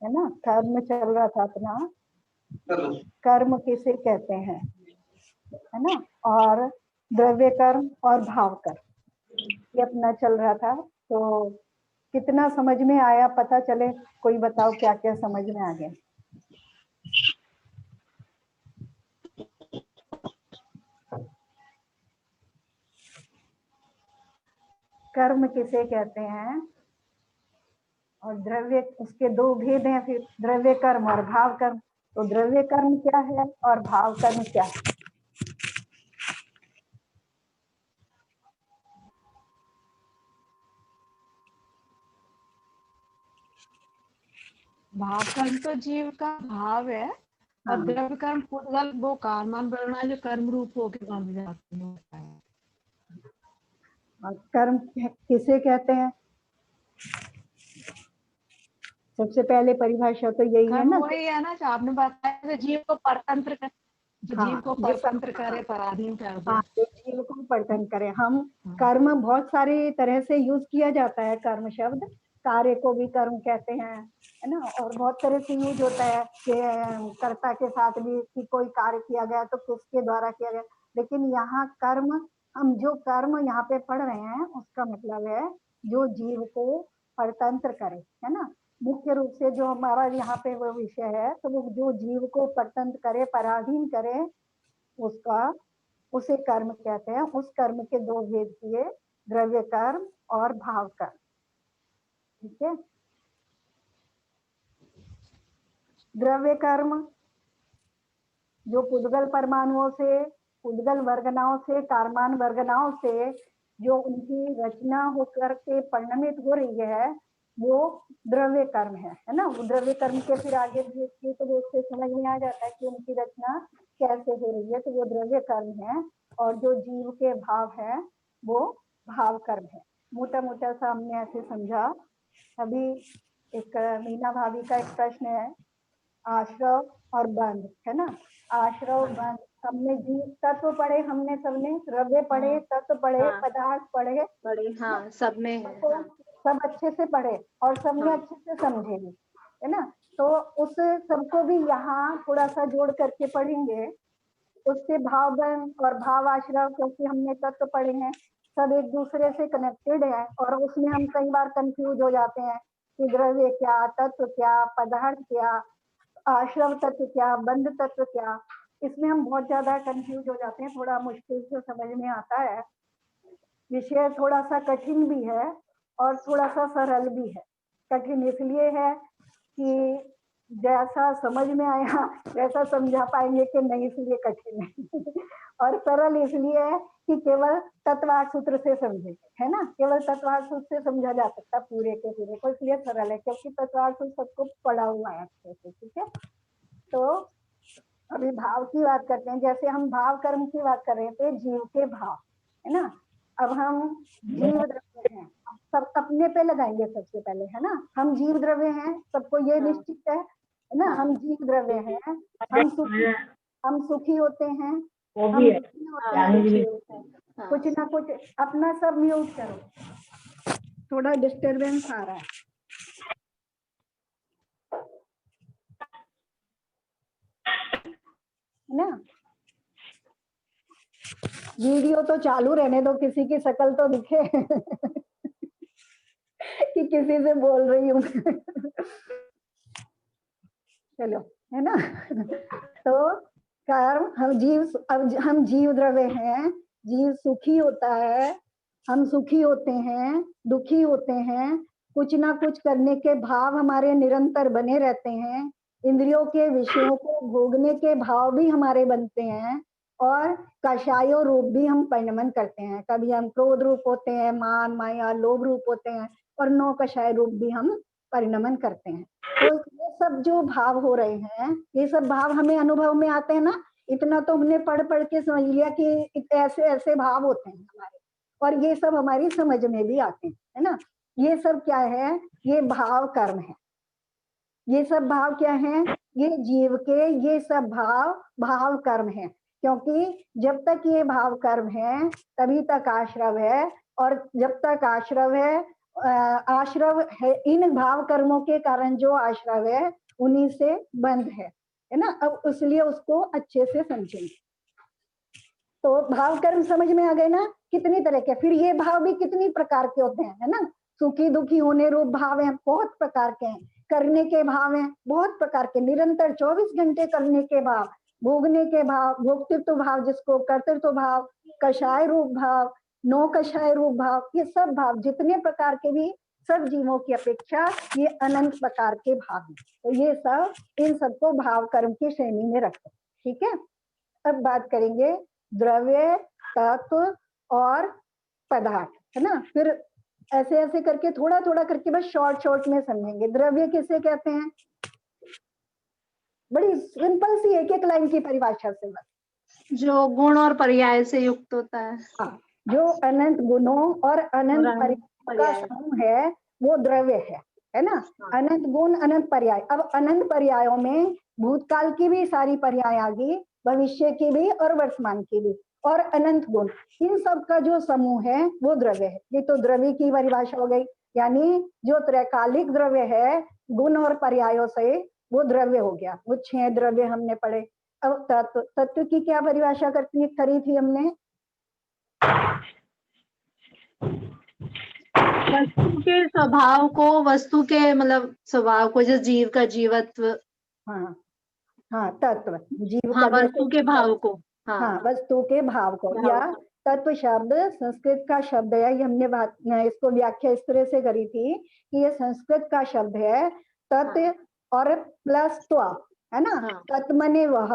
है ना, कर्म चल रहा था अपना, कर्म किसे कहते हैं, है ना, और द्रव्य कर्म और भाव कर्म ये अपना चल रहा था। तो कितना समझ में आया पता चले, कोई बताओ क्या क्या समझ में आ गया। कर्म किसे कहते हैं और द्रव्य, उसके दो भेद हैं फिर, द्रव्य कर्म और भाव कर्म। तो द्रव्य कर्म क्या है और भाव कर्म क्या है? भाव कर्म तो जीव का भाव है, और द्रव्य कर्म पुद्गल वो कारमान बनना जो कर्म रूप होके बन जाते हैं। और कर्म किसे कहते हैं? सबसे पहले परिभाषा तो यही है कर्म ना। वही है ना जो आपने बताया, जो जीव को परतंत्र कर, जो जीव को परतंत्र करे, पराधीन कर दे। हाँ, जो जीव को परतन करे। हम कर्म बहुत सारे तरह से यूज किया जाता है, कर्म शब्द, कार्य को भी कर्म कहते हैं, है ना, और बहुत तरह से यूज होता है कि कर्ता के साथ भी कि कोई कार्य किया गया तो किसके द्वारा किया गया। लेकिन यहाँ कर्म, हम जो कर्म यहाँ पे पढ़ रहे हैं उसका मतलब है जो जीव को परतंत्र करे, है ना। मुख्य रूप से जो हमारा यहाँ पे वो विषय है, तो वो जो जीव को परतंत्र करे, पराधीन करे, उसका, उसे कर्म कहते हैं। उस कर्म के दो भेद किए, द्रव्य कर्म और भाव कर्म। ठीक है। द्रव्य कर्म जो पुद्गल परमाणुओं से, पुद्गल वर्गनाओं से, कारमान वर्गनाओं से जो उनकी रचना होकर के परिणमित हो रही है, वो द्रव्य कर्म है ना। वो द्रव्य कर्म के फिर आगे देखिए तो वो उससे समझ में आ जाता है कि उनकी रचना कैसे हो रही है, तो वो द्रव्य कर्म है। और जो जीव के भाव है वो भाव कर्म है। मोटा मोटा सा हमने ऐसे समझा। अभी एक मीना भाभी का एक प्रश्न है, आश्रव और बंध, है ना। आश्रव बंध, हमने जीव तत्व पढ़े, हमने सबने द्रव्य पढ़े, तत्व पढ़े, पदार्थ पढ़े, हाँ, सब में है, तो सब अच्छे से पढ़े और सबने अच्छे से समझे भी, है ना। तो उस सबको भी यहाँ थोड़ा सा जोड़ करके पढ़ेंगे। उससे भाव बंध और भाव आश्रव, क्योंकि हमने तत्व पढ़े हैं, सब एक दूसरे से कनेक्टेड है, और उसमें हम कई बार कंफ्यूज हो जाते हैं कि द्रव्य क्या, तत्व क्या, पदार्थ क्या, आश्रव तत्व क्या, बंध तत्व क्या। इसमें हम बहुत ज्यादा कंफ्यूज हो जाते हैं, थोड़ा मुश्किल से समझ में आता है। विषय थोड़ा सा कठिन भी है और थोड़ा सा सरल भी है। कठिन इसलिए है कि जैसा समझ में आया वैसा समझा पाएंगे कि नहीं, इसलिए कठिन है और सरल इसलिए है कि केवल तत्वार्थ सूत्र से समझेंगे, है ना। केवल तत्वार्थ सूत्र से समझा जा सकता पूरे के पूरे को, इसलिए सरल है क्योंकि तत्वार्थ सूत्र सबको पढ़ा हुआ है अच्छे से। ठीक है। तो अभी भाव की बात करते हैं। जैसे हम भाव कर्म की बात कर रहे थे, जीव के भाव, है ना। अब हम जीव द्रव्य हैं, सब अपने पे लगाएंगे सबसे पहले, है ना। हम जीव द्रव्य हैं, सबको ये निश्चित है ना। हम जीव द्रव्य हैं, हम सुखी होते हैं, हम दुखी होते हैं, कुछ ना कुछ। अपना सब म्यूट करो, थोड़ा डिस्टरबेंस आ रहा है ना। वीडियो तो चालू रहने दो, किसी की शक्ल तो दिखे कि किसी से बोल रही हूँ चलो, है ना तो कर्म, हम जीव, अब हम जीव द्रव्य हैं। जीव सुखी होता है, हम सुखी होते हैं, दुखी होते हैं, कुछ ना कुछ करने के भाव हमारे निरंतर बने रहते हैं। इंद्रियों के विषयों को भोगने के भाव भी हमारे बनते हैं, और कषायो रूप भी हम परिणमन करते हैं। कभी हम क्रोध रूप होते हैं, मान माया लोभ रूप होते हैं, और नौ कषाय रूप भी हम परिणमन करते हैं। तो ये सब जो भाव हो रहे हैं, ये सब भाव हमें अनुभव में आते हैं ना। इतना तो हमने पढ़ पढ़ के समझ लिया कि ऐसे ऐसे भाव होते हैं हमारे, और ये सब हमारी समझ में भी आते हैं, है ना। ये सब क्या है, ये भाव कर्म है। ये सब भाव क्या है, ये जीव के ये सब भाव भाव कर्म है। क्योंकि जब तक ये भाव कर्म है तभी तक आश्रव है, और जब तक आश्रव है आश्रव है, इन भाव कर्मों के कारण जो आश्रव है उन्हीं से बंध है ना। अब इसलिए उसको अच्छे से समझेंगे। तो भाव कर्म समझ में आ गए ना, कितनी तरह के। फिर ये भाव भी कितनी प्रकार के होते हैं, है ना। सुखी दुखी होने रूप भाव हैं, बहुत प्रकार के हैं। करने के भाव हैं, बहुत प्रकार के। निरंतर 24 घंटे करने के भाव, भोगने के भाव, भोक्तृत्व भाव जिसको, कर्तृत्व भाव, कषाय रूप भाव, नौ कषाय रूप भाव, ये सब भाव जितने प्रकार के भी सब जीवों की अपेक्षा ये अनंत प्रकार के भाव हैं। तो ये सब, इन सबको भाव कर्म की श्रेणी में रखते हैं। ठीक है। अब बात करेंगे द्रव्य, तत्व और पदार्थ, है ना। फिर ऐसे ऐसे करके थोड़ा थोड़ा करके बस शॉर्ट शॉर्ट में समझेंगे। द्रव्य किसे कहते हैं, बड़ी सिंपल सी एक एक लाइन की परिभाषा से बस। जो गुण और पर्याय से युक्त होता है। हाँ, जो अनंत गुणों और अनंत पर्यायों का समूह है वो द्रव्य है ना। अनंत गुण, अनंत पर्याय। अब अनंत पर्यायों में भूतकाल की भी सारी पर्याय आ गई, भविष्य की भी और वर्तमान की भी, और अनंत गुण, इन सब का जो समूह है वो द्रव्य है। ये तो द्रव्य की परिभाषा हो गई। यानी जो त्रैकालिक द्रव्य है गुण और पर्यायों से, वो द्रव्य हो गया। वो 6 द्रव्य हमने पढ़े। अब तत्व, तत्व की क्या परिभाषा करी थी हमने। वस्तु के स्वभाव को, वस्तु के मतलब स्वभाव को, जो जीव का जीवत्व। हाँ हाँ, तत्व जीव हाँ, का, वस्तु के भाव को। हाँ, वस्तु के भाव को। या तत्व शब्द संस्कृत का शब्द है। ये हमने बात, इसको व्याख्या इस तरह से करी थी कि ये संस्कृत का शब्द है। तत्व और प्लस त्व, है ना। तत्व मने वह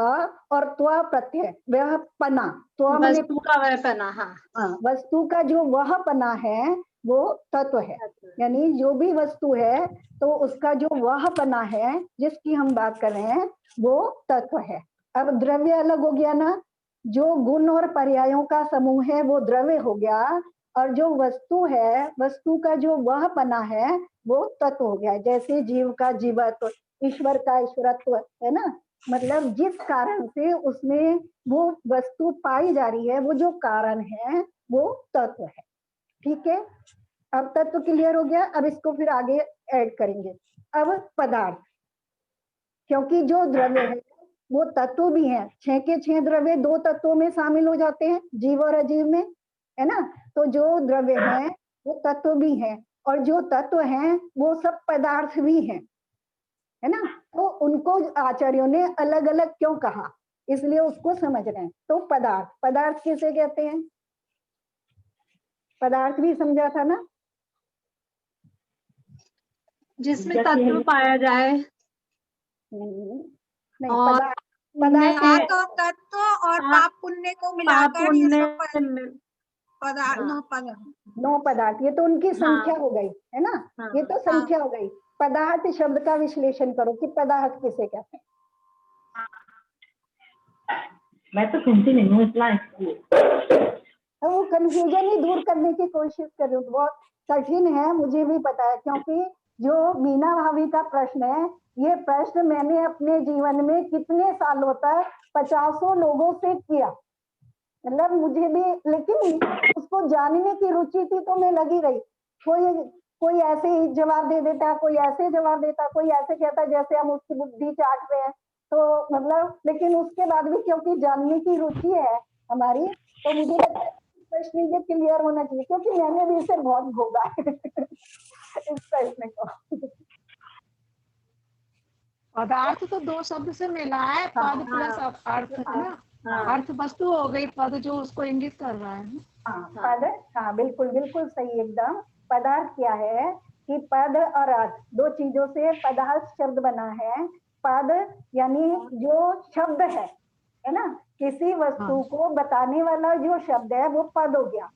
और त्व प्रत्यय, वह पना। त्व मने वस्तु का वह पना। हाँ, वस्तु का जो वह पना है वो तत्व है। यानी जो भी वस्तु है तो उसका जो वह पना है जिसकी हम बात कर रहे हैं वो तत्व है। अब द्रव्य अलग हो गया ना, जो गुण और पर्यायों का समूह है वो द्रव्य हो गया, और जो वस्तु है, वस्तु का जो वह पना है वो तत्व हो गया। जैसे जीव का जीवत्व, ईश्वर का ईश्वरत्व, है ना। मतलब जिस कारण से उसमें वो वस्तु पाई जा रही है, वो जो कारण है वो तत्व है। ठीक है। अब तत्व क्लियर हो गया। अब इसको फिर आगे ऐड करेंगे। अब पदार्थ, क्योंकि जो द्रव्य है वो तत्व भी है। 6 के 6 द्रव्य 2 तत्वों में शामिल हो जाते हैं, जीव और अजीव में, है ना। तो जो द्रव्य है वो तत्व भी है, और जो तत्व हैं वो सब पदार्थ भी हैं, है ना। तो उनको आचार्यों ने अलग अलग क्यों कहा, इसलिए उसको समझ रहे हैं। तो पदार्थ, पदार्थ किसे कहते हैं, पदार्थ भी समझा था ना, जिसमें तत्व पाया जाए। नहीं, पदार्थ तो तत्व और पाप पुण्य को मिलाकर ये सब पदार्थ, 9 पदार्थ। ये तो उनकी संख्या हो गई, है ना। ये तो संख्या हो गई। पदार्थ शब्द का विश्लेषण करो कि पदार्थ किसे कहते हैं। मैं तो सुनती नहीं हूँ इतना, तो वो कंफ्यूजन ही दूर करने की कोशिश कर रही हूँ। बहुत कठिन है, मुझे भी पता है, क्योंकि जो मीना भाभी का प्रश्न है, ये प्रश्न मैंने अपने जीवन में कितने सालों तक 50 लोगों से किया। मतलब मुझे भी, लेकिन उसको जानने की रुचि थी तो मैं लगी रही। कोई ऐसे ही जवाब दे देता, कोई ऐसे जवाब देता, कोई ऐसे कहता जैसे हम उसकी बुद्धि चाट रहे हैं। तो मतलब, लेकिन उसके बाद भी क्योंकि जानने की रुचि है हमारी, तो मुझे लगता है प्रश्न ये क्लियर होना चाहिए, क्योंकि मैंने भी इसे बहुत भोगा इस प्रश्न को। पदार्थ तो 2 शब्द से मिला है, पद प्लस अर्थ, है ना। अर्थ वस्तु हो गई, पद जो उसको इंगित कर रहा है। पद, हाँ बिल्कुल बिल्कुल सही एकदम। पदार्थ क्या है कि पद और अर्थ, 2 चीजों से पदार्थ शब्द बना है। पद यानी जो शब्द है ना, किसी वस्तु को बताने वाला जो शब्द है वो पद हो गया,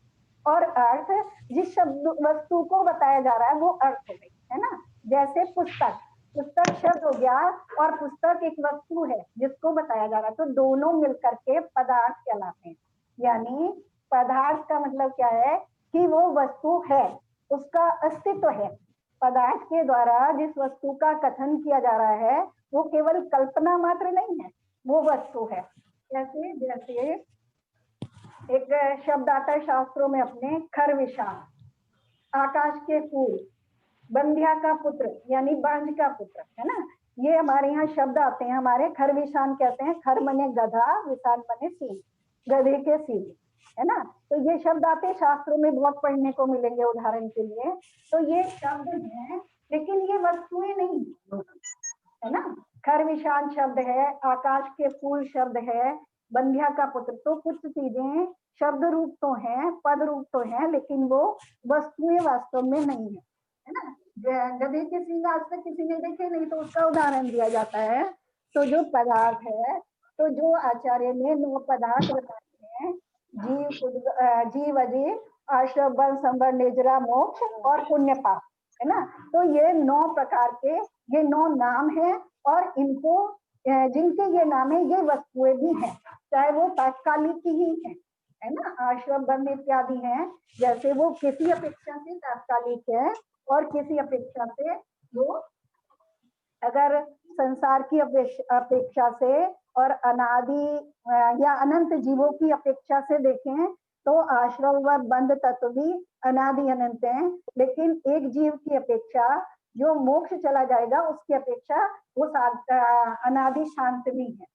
और अर्थ जिस शब्द वस्तु को बताया जा रहा है वो अर्थ हो गई, है ना। जैसे पुस्तक, पुस्तक शब्द हो गया और पुस्तक एक वस्तु है जिसको बताया जा रहा है, तो दोनों मिलकर के पदार्थ कहलाते हैं। यानी पदार्थ का मतलब क्या है कि वो वस्तु है, उसका अस्तित्व है। पदार्थ के द्वारा जिस वस्तु का कथन किया जा रहा है वो केवल कल्पना मात्र नहीं है, वो वस्तु है। जैसे एक शब्द आता है शास्त्रों में अपने, खर विशाल। आकाश के फूल, बंध्या का पुत्र यानी बांझ का पुत्र, है ना। ये हमारे यहाँ शब्द आते हैं, हमारे खर विशान कहते हैं, खर मने गधा, विशान मने सींग, गधे के सींग, है ना। तो ये शब्द आते हैं, शास्त्रों में बहुत पढ़ने को मिलेंगे उदाहरण के लिए। तो ये शब्द हैं, लेकिन ये वस्तुएं नहीं, है ना। खर विशान शब्द है, आकाश के फूल शब्द है, बंध्या का पुत्र, तो कुछ चीजें शब्द रूप तो हैं, पद रूप तो हैं, लेकिन वो वस्तुएं वास्तव में नहीं है ना। गधे के सींग आज तक किसी ने देखे नहीं, तो उसका उदाहरण दिया जाता है। तो जो पदार्थ है, तो जो आचार्य ने 9 पदार्थ बताए हैं, जीव अजीव, आश्रम वन संवर निजरा मोक्ष और पुण्य पाप, है ना। तो ये 9 प्रकार के, ये 9 नाम है, और इनको जिनके ये नाम है, ये वस्तुएं भी हैं, चाहे वो तात्कालिक ही है ना। आश्रम वन इत्यादि हैं, जैसे वो किसी अपेक्षा से तात्कालिक है, और किसी अपेक्षा से वो, अगर संसार की अपेक्षा से और अनादि या अनंत जीवों की अपेक्षा से देखें तो आश्रम व बंध तत्व भी अनादि अनंत हैं, लेकिन एक जीव की अपेक्षा जो मोक्ष चला जाएगा उसकी अपेक्षा वो अनादि शांत भी है,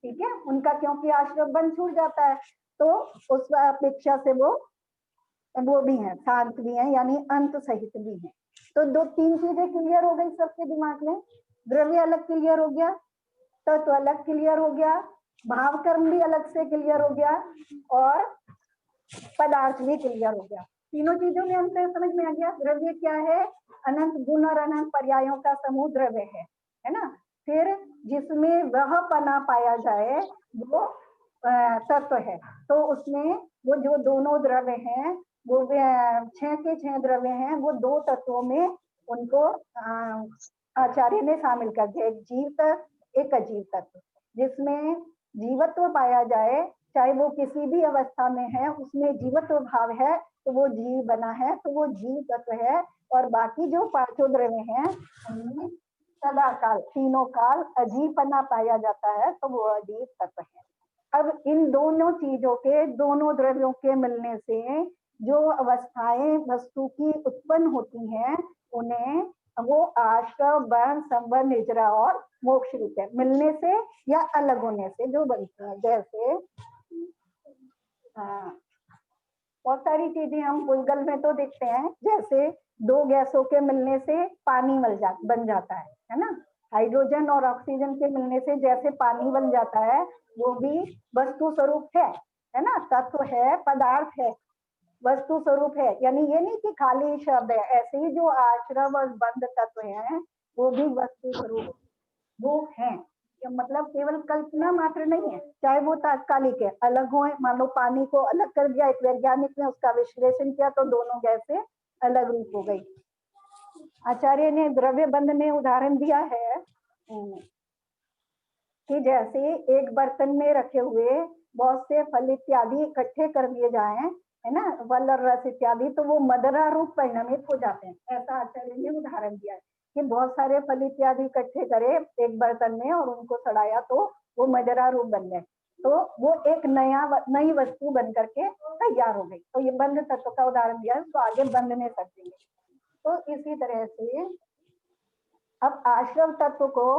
ठीक है। उनका क्योंकि आश्रम बंध छूट जाता है, तो उस अपेक्षा से वो भी है, शांत भी है, यानी अंत सहित भी है। तो 2-3 चीजें क्लियर हो गई सबके दिमाग में। द्रव्य अलग क्लियर हो गया, तत्व अलग क्लियर हो गया, भाव कर्म भी अलग से क्लियर हो गया, और पदार्थ भी क्लियर हो गया। तीनों चीजों में अंतर समझ में आ गया। द्रव्य क्या है? अनंत गुण और अनंत पर्यायों का समूह द्रव्य है ना। फिर जिसमें वह पना पाया जाए वो तत्व है। तो उसमें वो जो दोनों द्रव्य हैं, वो 6 के 6 द्रव्य हैं, वो 2 तत्वों में उनको आचार्य ने शामिल कर दिया, एक जीव तत्व, एक अजीव तत्व। जिसमें जीवत्व पाया जाए, चाहे वो किसी भी अवस्था में है, उसमें जीवत्व भाव है, तो वो जीव बना है, तो वो जीव तत्व है। और बाकी जो 5 द्रव्य हैं, उनमें सदा काल, तीनों काल अजीवपना पाया जाता है, तो वो अजीव तत्व है। अब इन दोनों चीजों के, दोनों द्रव्यों के मिलने से जो अवस्थाएं वस्तु की उत्पन्न होती हैं, उन्हें वो आश्रम वन संवर निजरा और मोक्ष रूप है। मिलने से या अलग होने से जो बनती है, जैसे बहुत सारी चीजें हम भूगोल में तो देखते हैं, जैसे 2 गैसों के मिलने से पानी बन जाता है ना। हाइड्रोजन और ऑक्सीजन के मिलने से जैसे पानी बन जाता है, वो भी वस्तु स्वरूप है ना, तत्व है, पदार्थ है, वस्तु स्वरूप है। यानी ये नहीं कि खाली शब्द है, ऐसे ही जो आश्रम और बंध तत्व हैं, वो भी वस्तु स्वरूप वो हैं। मतलब केवल कल्पना मात्र नहीं है, चाहे वो तात्कालिक है, अलग हो। मान लो पानी को अलग कर दिया एक वैज्ञानिक ने, उसका विश्लेषण किया तो दोनों गैसें अलग रूप हो गई। आचार्य ने द्रव्य बंध में उदाहरण दिया है कि जैसे एक बर्तन में रखे हुए बहुत से फल इत्यादि इकट्ठे कर दिए जाएं, है ना, फल और रस इत्यादि, तो वो मदरा रूप परिणमित हो जाते हैं। ऐसा आचार्य ने उदाहरण दिया है कि बहुत सारे फल इत्यादि इकट्ठे करे एक बर्तन में और उनको सड़ाया तो वो मदरा रूप बन गए, तो वो एक नई वस्तु बन करके तैयार हो गई। तो ये बंध तत्व का उदाहरण दिया है, तो आगे बंध में समझेंगे। तो इसी तरह से अब आश्रम तत्व को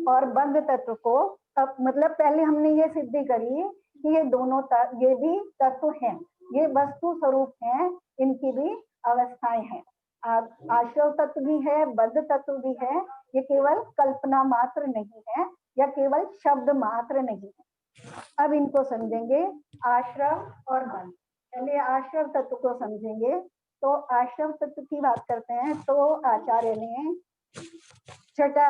और बंध तत्व को, अब मतलब पहले हमने ये सिद्धि करी कि ये दोनों ये भी तत्व हैं, ये वस्तु स्वरूप हैं, इनकी भी अवस्थाएं हैं। आश्रम तत्व भी है, बद्ध तत्व भी है, ये केवल कल्पना मात्र नहीं है या केवल शब्द मात्र नहीं है। अब इनको समझेंगे, आश्रम और बद्ध। पहले आश्रम तत्व को समझेंगे। तो आश्रम तत्व की बात करते हैं, तो आचार्य ने 6ठा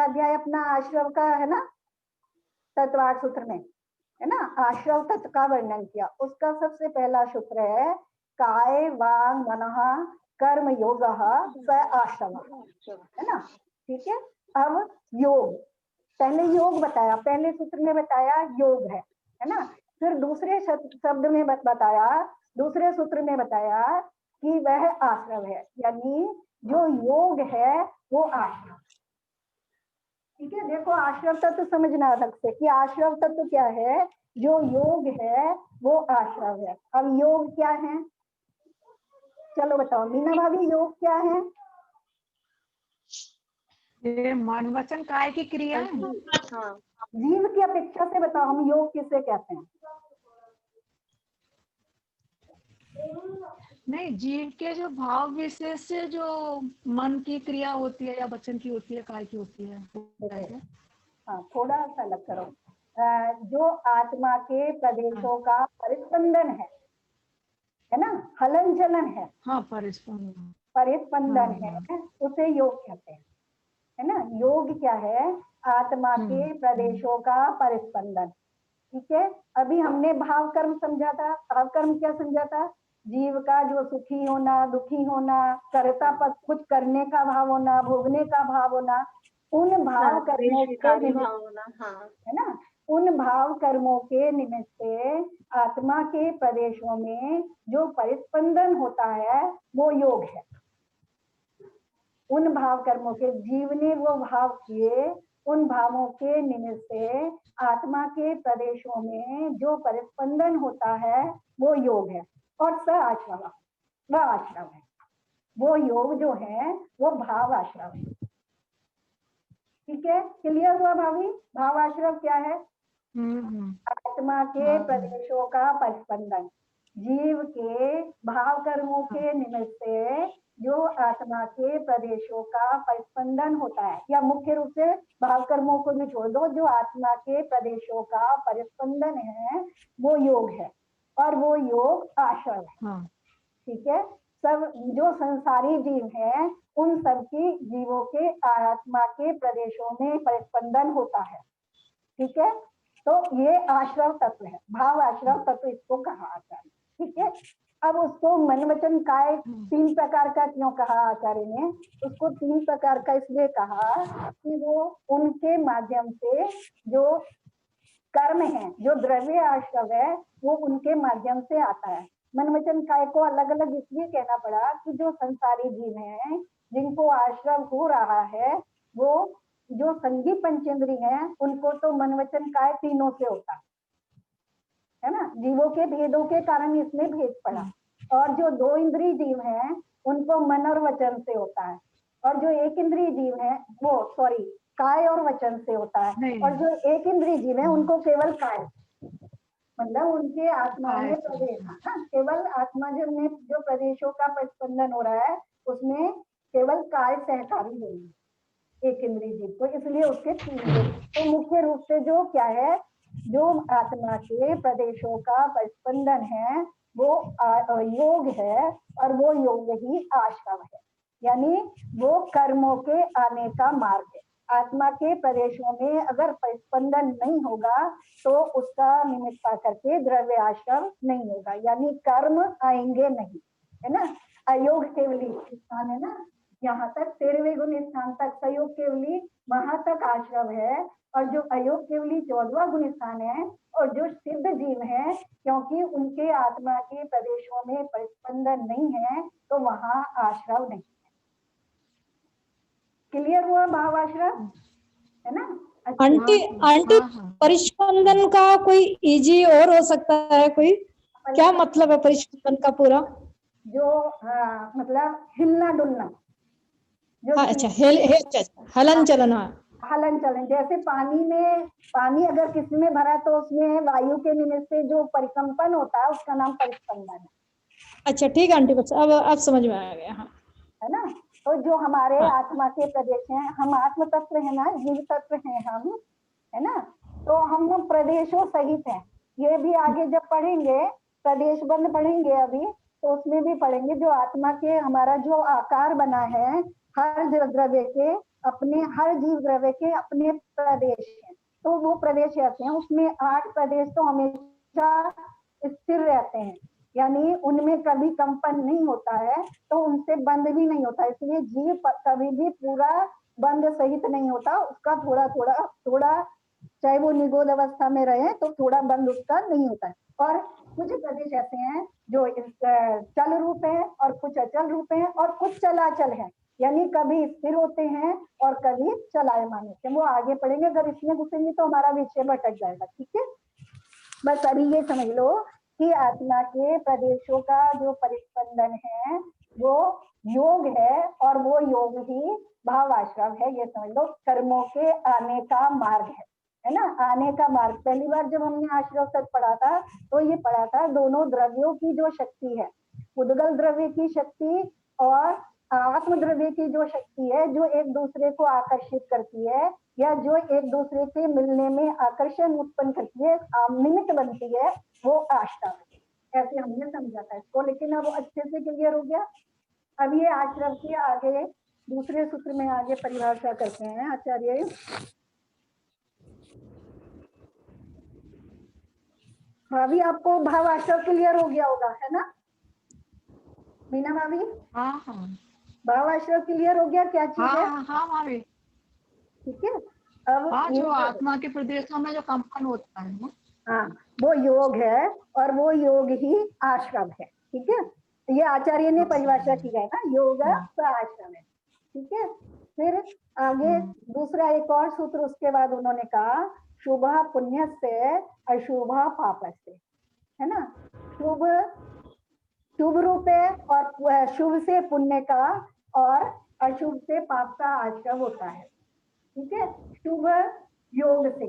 अध्याय अपना आश्रम का है ना, तत्वार्थ सूत्र में, है ना, आश्रम तत्व का वर्णन किया। उसका सबसे पहला सूत्र है काय वांग मनः कर्म योग स आश्रम, है ना, ठीक है। अब योग, पहले योग बताया, पहले सूत्र में बताया योग है ना। फिर दूसरे शब्द में बताया, दूसरे सूत्र में बताया कि वह आश्रम है, यानी जो योग है वो आश्रम, ठीक है। देखो आश्रम तत्व समझना अलग से कि आश्रम तत्व क्या है, जो योग है वो आश्रम है। अब योग क्या है? चलो बताओ मीना भाभी, योग क्या है? ये मन वचन काय की क्रिया है। हाँ, जीव की अपेक्षा से बताओ, हम योग किसे कहते हैं? नहीं, जीव के जो भाव विशेष से जो मन की क्रिया होती है या वचन की होती है, काय की होती है, वो है क्या? हाँ, थोड़ा सा अलग करो। जो आत्मा के प्रदेशों का परिस्पंदन है ना, हलन चलन है, हाँ, परिस्पंदन। परिस्पंदन हाँ, है, उसे योग कहते हैं, है ना। योग क्या है? आत्मा के प्रदेशों का परिस्पंदन। ठीक है, अभी हमने भाव कर्म समझा था। भाव कर्म क्या समझा था? जीव का जो सुखी होना, दुखी होना, कर्ता पद कुछ करने का भाव होना, भोगने का भाव होना, उन भाव कर्मों के भावना, हाँ, है ना, उन भाव कर्मों के निमित्त से आत्मा के प्रदेशों में जो परिस्पंदन होता है वो योग है। उन भाव कर्मों के, जीव ने वो भाव किए, उन भावों के निमित्त से आत्मा के प्रदेशों में जो परिस्पंदन होता है वो योग है। और स आश्रव, वह आश्रव है। वो योग जो है वो भाव आश्रव है। ठीक है, क्लियर हुआ भाभी? भाव आश्रव क्या है? आत्मा के प्रदेशों का परिस्पंदन, जीव के भाव कर्मों के निमित्त से जो आत्मा के प्रदेशों का परिस्पंदन होता है, या मुख्य रूप से भाव कर्मों को भी छोड़ दो, जो आत्मा के प्रदेशों का परिस्पंदन है वो योग है, और वो योग आश्रव है। ठीक है, सब जो संसारी जीव हैं उन सब की जीवों के आत्मा के प्रदेशों में परिस्पंदन होता है। ठीक है, तो ये आश्रव तत्व है, भाव आश्रव तत्व इसको कहा आचार्य। ठीक है, अब उसको मन वचन काय 3 प्रकार का क्यों कहा आचार्य ने? उसको 3 प्रकार का इसलिए कहा कि वो उनके माध्यम से जो कर्म है, जो द्रव्य आश्रव है, वो उनके माध्यम से आता है। मन वचन काय को अलग अलग इसलिए कहना पड़ा कि जो संसारी जीव हैं जिनको आश्रव हो रहा है, वो जो संगी पंचेंद्री है उनको तो मन वचन काय तीनों से होता है ना। जीवों के भेदों के कारण इसमें भेद पड़ा। और जो 2 इंद्रिय जीव हैं उनको मन और वचन से होता है, और जो 1 इंद्रिय जीव है वो काय और वचन से होता है, और जो 1 इंद्रिय जीव है उनको केवल काय, मतलब उनके आत्मा में प्रदेश, केवल आत्मा में जो प्रदेशों का प्रतिस्पंदन हो रहा है उसमें केवल काय सहकारी होगी 1 इंद्रिय जीव को, इसलिए उसके 3 योग। तो मुख्य रूप से जो क्या है, जो आत्मा के प्रदेशों का परिस्पंदन है वो योग है, और वो योग ही आश्रव है, यानी वो कर्मों के आने का मार्ग है। आत्मा के प्रदेशों में अगर परिस्पंदन नहीं होगा तो उसका निमित्त करके द्रव्य आश्रव नहीं होगा, यानी कर्म आएंगे नहीं, है ना। अयोग केवली स्थान है ना, यहाँ तक 13वें गुण स्थान तक सहयोग केवली वहां तक आश्रव है, और जो अयोग केवली 14वां गुण स्थान है, और जो सिद्ध जीव है क्योंकि उनके आत्मा के प्रदेशों में परिस्पंदन नहीं है तो वहां आश्रव नहीं है। क्लियर हुआ भाव आश्रव, है ना। आंटी परिस्पंदन का कोई इजी और हो सकता है कोई? क्या मतलब है परिस्पंदन का पूरा? जो मतलब हिलना डुलना, जो अच्छा, हलन चलन। हलन चलन, जैसे पानी अगर किसी में भरा तो उसमें वायु के निमित्त से जो परिकंपन होता है उसका नाम परिस्पंदन है। अच्छा ठीक है आंटी, बस अब समझ में आ गया। हाँ, है ना। तो जो हमारे आत्मा के प्रदेश हैं, हम आत्म तत्व है ना, जीव तत्व हैं हम, है ना। तो हम प्रदेशों सहित हैं। ये भी आगे जब पढ़ेंगे प्रदेश बंद पढ़ेंगे अभी, तो उसमें भी पढ़ेंगे जो आत्मा के हमारा जो आकार बना है, हर द्रव्य के अपने, हर जीव द्रव्य के अपने प्रदेश हैं। तो वो प्रदेश ऐसे हैं, उसमें 8 प्रदेश तो हमेशा स्थिर रहते हैं, यानी उनमें कभी कंपन नहीं होता है, तो उनसे बंद भी नहीं होता। इसलिए जीव कभी भी पूरा बंद सहित नहीं होता, उसका थोड़ा चाहे वो निगोद अवस्था में रहे तो थोड़ा बंद उसका नहीं होता है। और कुछ प्रदेश ऐसे हैं जो चल रूप है, और कुछ अचल रूप है, और कुछ चलाचल है, यानी कभी स्थिर होते हैं और कभी चलायमान होते हैं। वो आगे पढ़ेंगे, अगर इसमें घुसेंगे तो हमारा विषय भटक जाएगा। ठीक है, बस अभी ये समझ लो कि आत्मा के प्रदेशों का जो परिस्पंदन है वो योग है और वो योग ही भाव आश्रम है। ये समझ लो कर्मों के आने का मार्ग है ना, आने का मार्ग। पहली बार जब हमने आश्रम तक पढ़ा था तो ये पढ़ा था दोनों द्रव्यों की जो शक्ति है, उद्गल द्रव्य की शक्ति और आत्म द्रव्य की जो शक्ति है, जो एक दूसरे को आकर्षित करती है या जो एक दूसरे के मिलने में आकर्षण उत्पन्न करती है, निमित्त बनती है, वो आश्रम है। ऐसे हमने समझा था इसको, लेकिन अब अच्छे से क्लियर हो गया। अब ये आश्रम की आगे दूसरे सूत्र में आगे परिभाषा करते हैं आचार्य। भाभी आपको भाव आश्रम क्लियर हो गया होगा, है ना मीना भाभी? हाँ हाँ भाव आश्रम क्लियर हो गया क्या चीज है? हाँ भाभी। ठीक है। अब हाँ, जो आत्मा के प्रदेशों में जो कंपन होता है ना, हाँ वो योग है और वो योग ही आश्रम है। ठीक है, ये आचार्य ने परिभाषा की है ना, योग आश्रम है। ठीक है, फिर आगे दूसरा एक और सूत्र उसके बाद उन्होंने कहा शुभ पुण्य से अशुभ पाप से, है ना। शुभ रूप है और शुभ से पुण्य का और अशुभ से पाप का आश्रम होता है। ठीक है, शुभ योग से।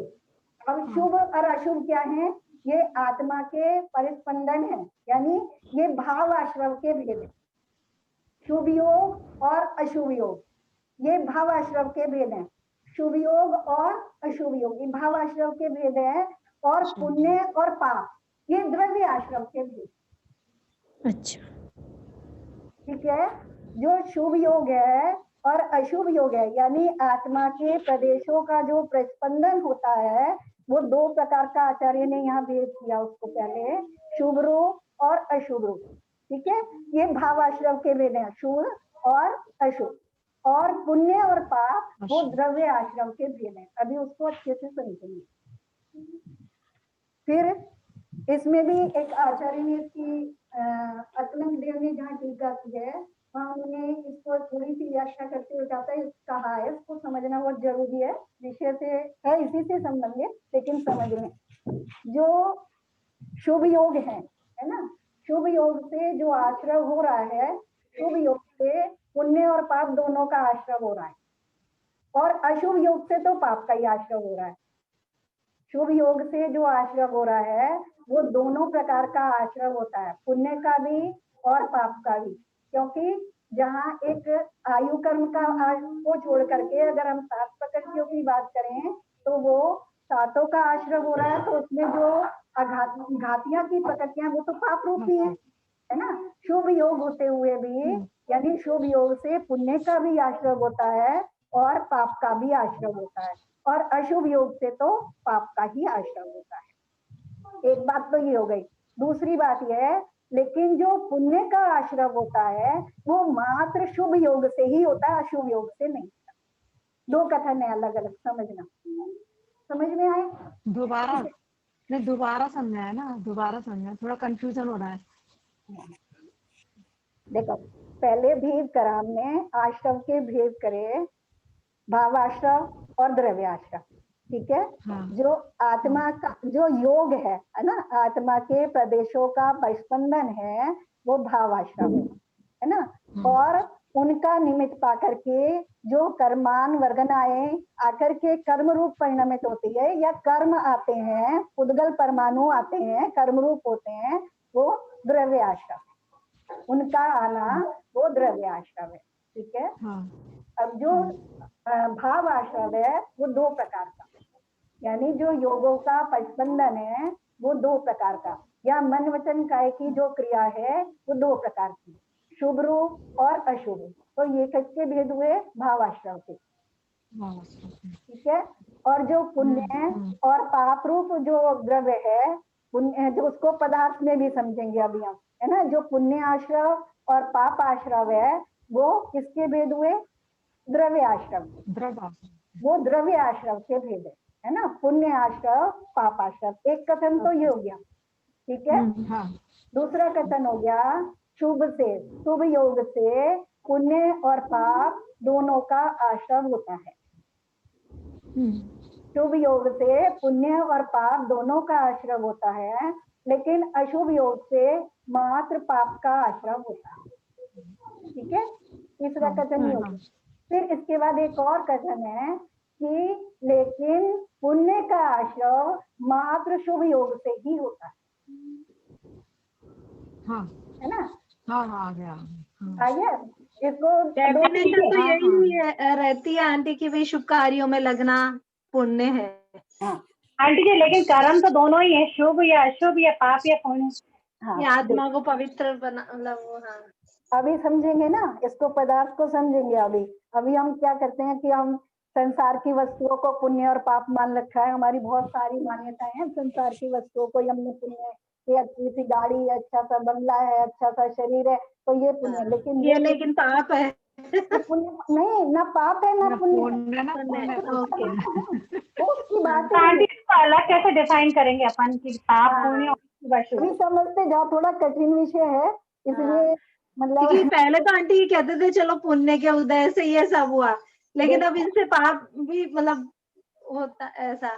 अब शुभ और अशुभ क्या है? ये आत्मा के परिस्पंदन है, यानी ये भाव आश्रम के भेद है। शुभ योग और अशुभ योग ये भाव आश्रम के भेद है। शुभ योग और अशुभ योग ये भाव आश्रम के भेद है, और पुण्य और पाप ये द्रव्य आश्रम के भेद। अच्छा, ठीक है, जो शुभ योग है और अशुभ योग है, यानी आत्मा के प्रदेशों का जो प्रस्पंदन होता है, वो दो प्रकार का आचार्य ने यहाँ भेद किया उसको पहले, शुभ रूप और अशुभ रूप। ठीक है, ये भाव आश्रम के भेद हैं, शुभ और अशुभ। और पुण्य और पाप वो द्रव्य आश्रम के भेद हैं। अभी उसको अच्छे से समझेंगे। फिर इसमें भी एक आचार्य ने इसकी असलम देव ने जहाँ टीका की है वहाँ उन्होंने इसको थोड़ी सी व्याख्या करते हुए कहा है, इसको समझना बहुत जरूरी है, विषय से है, इसी से संबंधित, लेकिन समझ में जो शुभ योग है ना, शुभ योग से जो आश्रय हो रहा है, शुभ योग से पुण्य और पाप दोनों का आश्रय हो रहा है, और अशुभ योग से तो पाप का ही आश्रय हो रहा है। शुभ योग से जो आश्रय हो रहा है वो दोनों प्रकार का आश्रय होता है, पुण्य का भी और पाप का भी। क्योंकि जहाँ एक आयु कर्म का को छोड़ करके अगर हम 7 प्रकृतियों की बात करें तो वो सातों का आश्रय हो रहा है, तो उसमें जो घातियां की प्रकृतियां वो तो पाप रूपी है ना। शुभ योग होते हुए भी, यानी शुभ योग से पुण्य का भी आश्रय होता है और पाप का भी आश्रय होता है, और अशुभ योग से तो पाप का ही आश्रय होता है। एक बात तो ये हो गई। दूसरी बात यह है, लेकिन जो पुण्य का आश्रय होता है वो मात्र शुभ योग से ही होता है, अशुभ योग से नहीं। दो कथन है अलग अलग, समझना। समझ में आए? दोबारा समझाया ना, दोबारा समझाया, थोड़ा कंफ्यूजन हो रहा है। देखो, पहले भेद करा हमने, आश्रम के भेद करे, भावाश्रम और द्रव्याश्रम। ठीक है, जो आत्मा का जो योग है ना, आत्मा के प्रदेशों का परिस्पंदन है वो भावाश्रम है ना, और उनका निमित्त पा करके जो कर्मान वर्गनाएं आकर के कर्म रूप परिणमित होती है, या कर्म आते हैं, उद्गल परमाणु आते हैं, कर्म रूप होते हैं, वो द्रव्य आश्रम, उनका आना वो द्रव्य आश्रम है। ठीक है, अब जो भाव आश्रम है वो दो प्रकार का, यानी जो योगों का परिस्पंदन है वो दो प्रकार का, या मन वचन काय की जो क्रिया है वो दो प्रकार की, शुभ रूप और अशुभ। तो ये किसके भेद हुए? भावाश्रम के। ठीक है, और जो पुण्य और पाप रूप जो द्रव्य है, पुण्य जो उसको पदार्थ में भी समझेंगे अभी हम, है ना। जो पुण्य आश्रम और पाप आश्रम है वो किसके भेद हुए? द्रव्य आश्रम, वो द्रव्य आश्रम के भेद है ना, पुण्य आश्रम पाप आश्रम। एक कथन तो ये हो गया। ठीक है, दूसरा कथन हो गया शुभ से, शुभ योग से पुण्य और पाप दोनों का आश्रम होता है। शुभ योग से पुण्य और पाप दोनों का आश्रम होता है, लेकिन अशुभ योग से मात्र पाप का आश्रम होता है। ठीक है, तीसरा कथन ये हो गया। फिर इसके बाद एक और कथन है कि लेकिन पुण्य का आश्रय मात्र शुभ योग से ही होता है। हाँ है ना? हाँ आ गया। आ गया? इसको डेफिनेशन तो यही रहती है आंटी की भाई शुभ कार्यों में लगना पुण्य है। आंटी जी लेकिन कर्म तो दोनों ही है, शुभ या अशुभ या पाप या पुण्य। हाँ, ये आत्मा को पवित्र बना मतलब वो। हाँ अभी समझेंगे ना इसको, पदार्थ को समझेंगे। अभी हम क्या करते हैं कि हम संसार की वस्तुओं को पुण्य और पाप मान रखा है। हमारी बहुत सारी मान्यताएं हैं संसार की वस्तुओं को। हमने पुण्य, ये अच्छी सी गाड़ी है, अच्छा सा बंगला है, अच्छा सा शरीर है, तो ये पुण्य है। लेकिन ये लेकिन पाप है। पुण्य नहीं, ना पाप है ना पुण्य है। ओके उसकी बात तो आंटी इसको अलग कैसे डिफाइन करेंगे अपन कि पाप पुण्य और अशुभ? अभी समझते जाओ, थोड़ा कठिन विषय है इसलिए मतलब। क्योंकि पहले तो आंटी ये कहते थे चलो पुण्य के उदय से ये सब हुआ, लेकिन अब इनसे पाप भी मतलब होता ऐसा।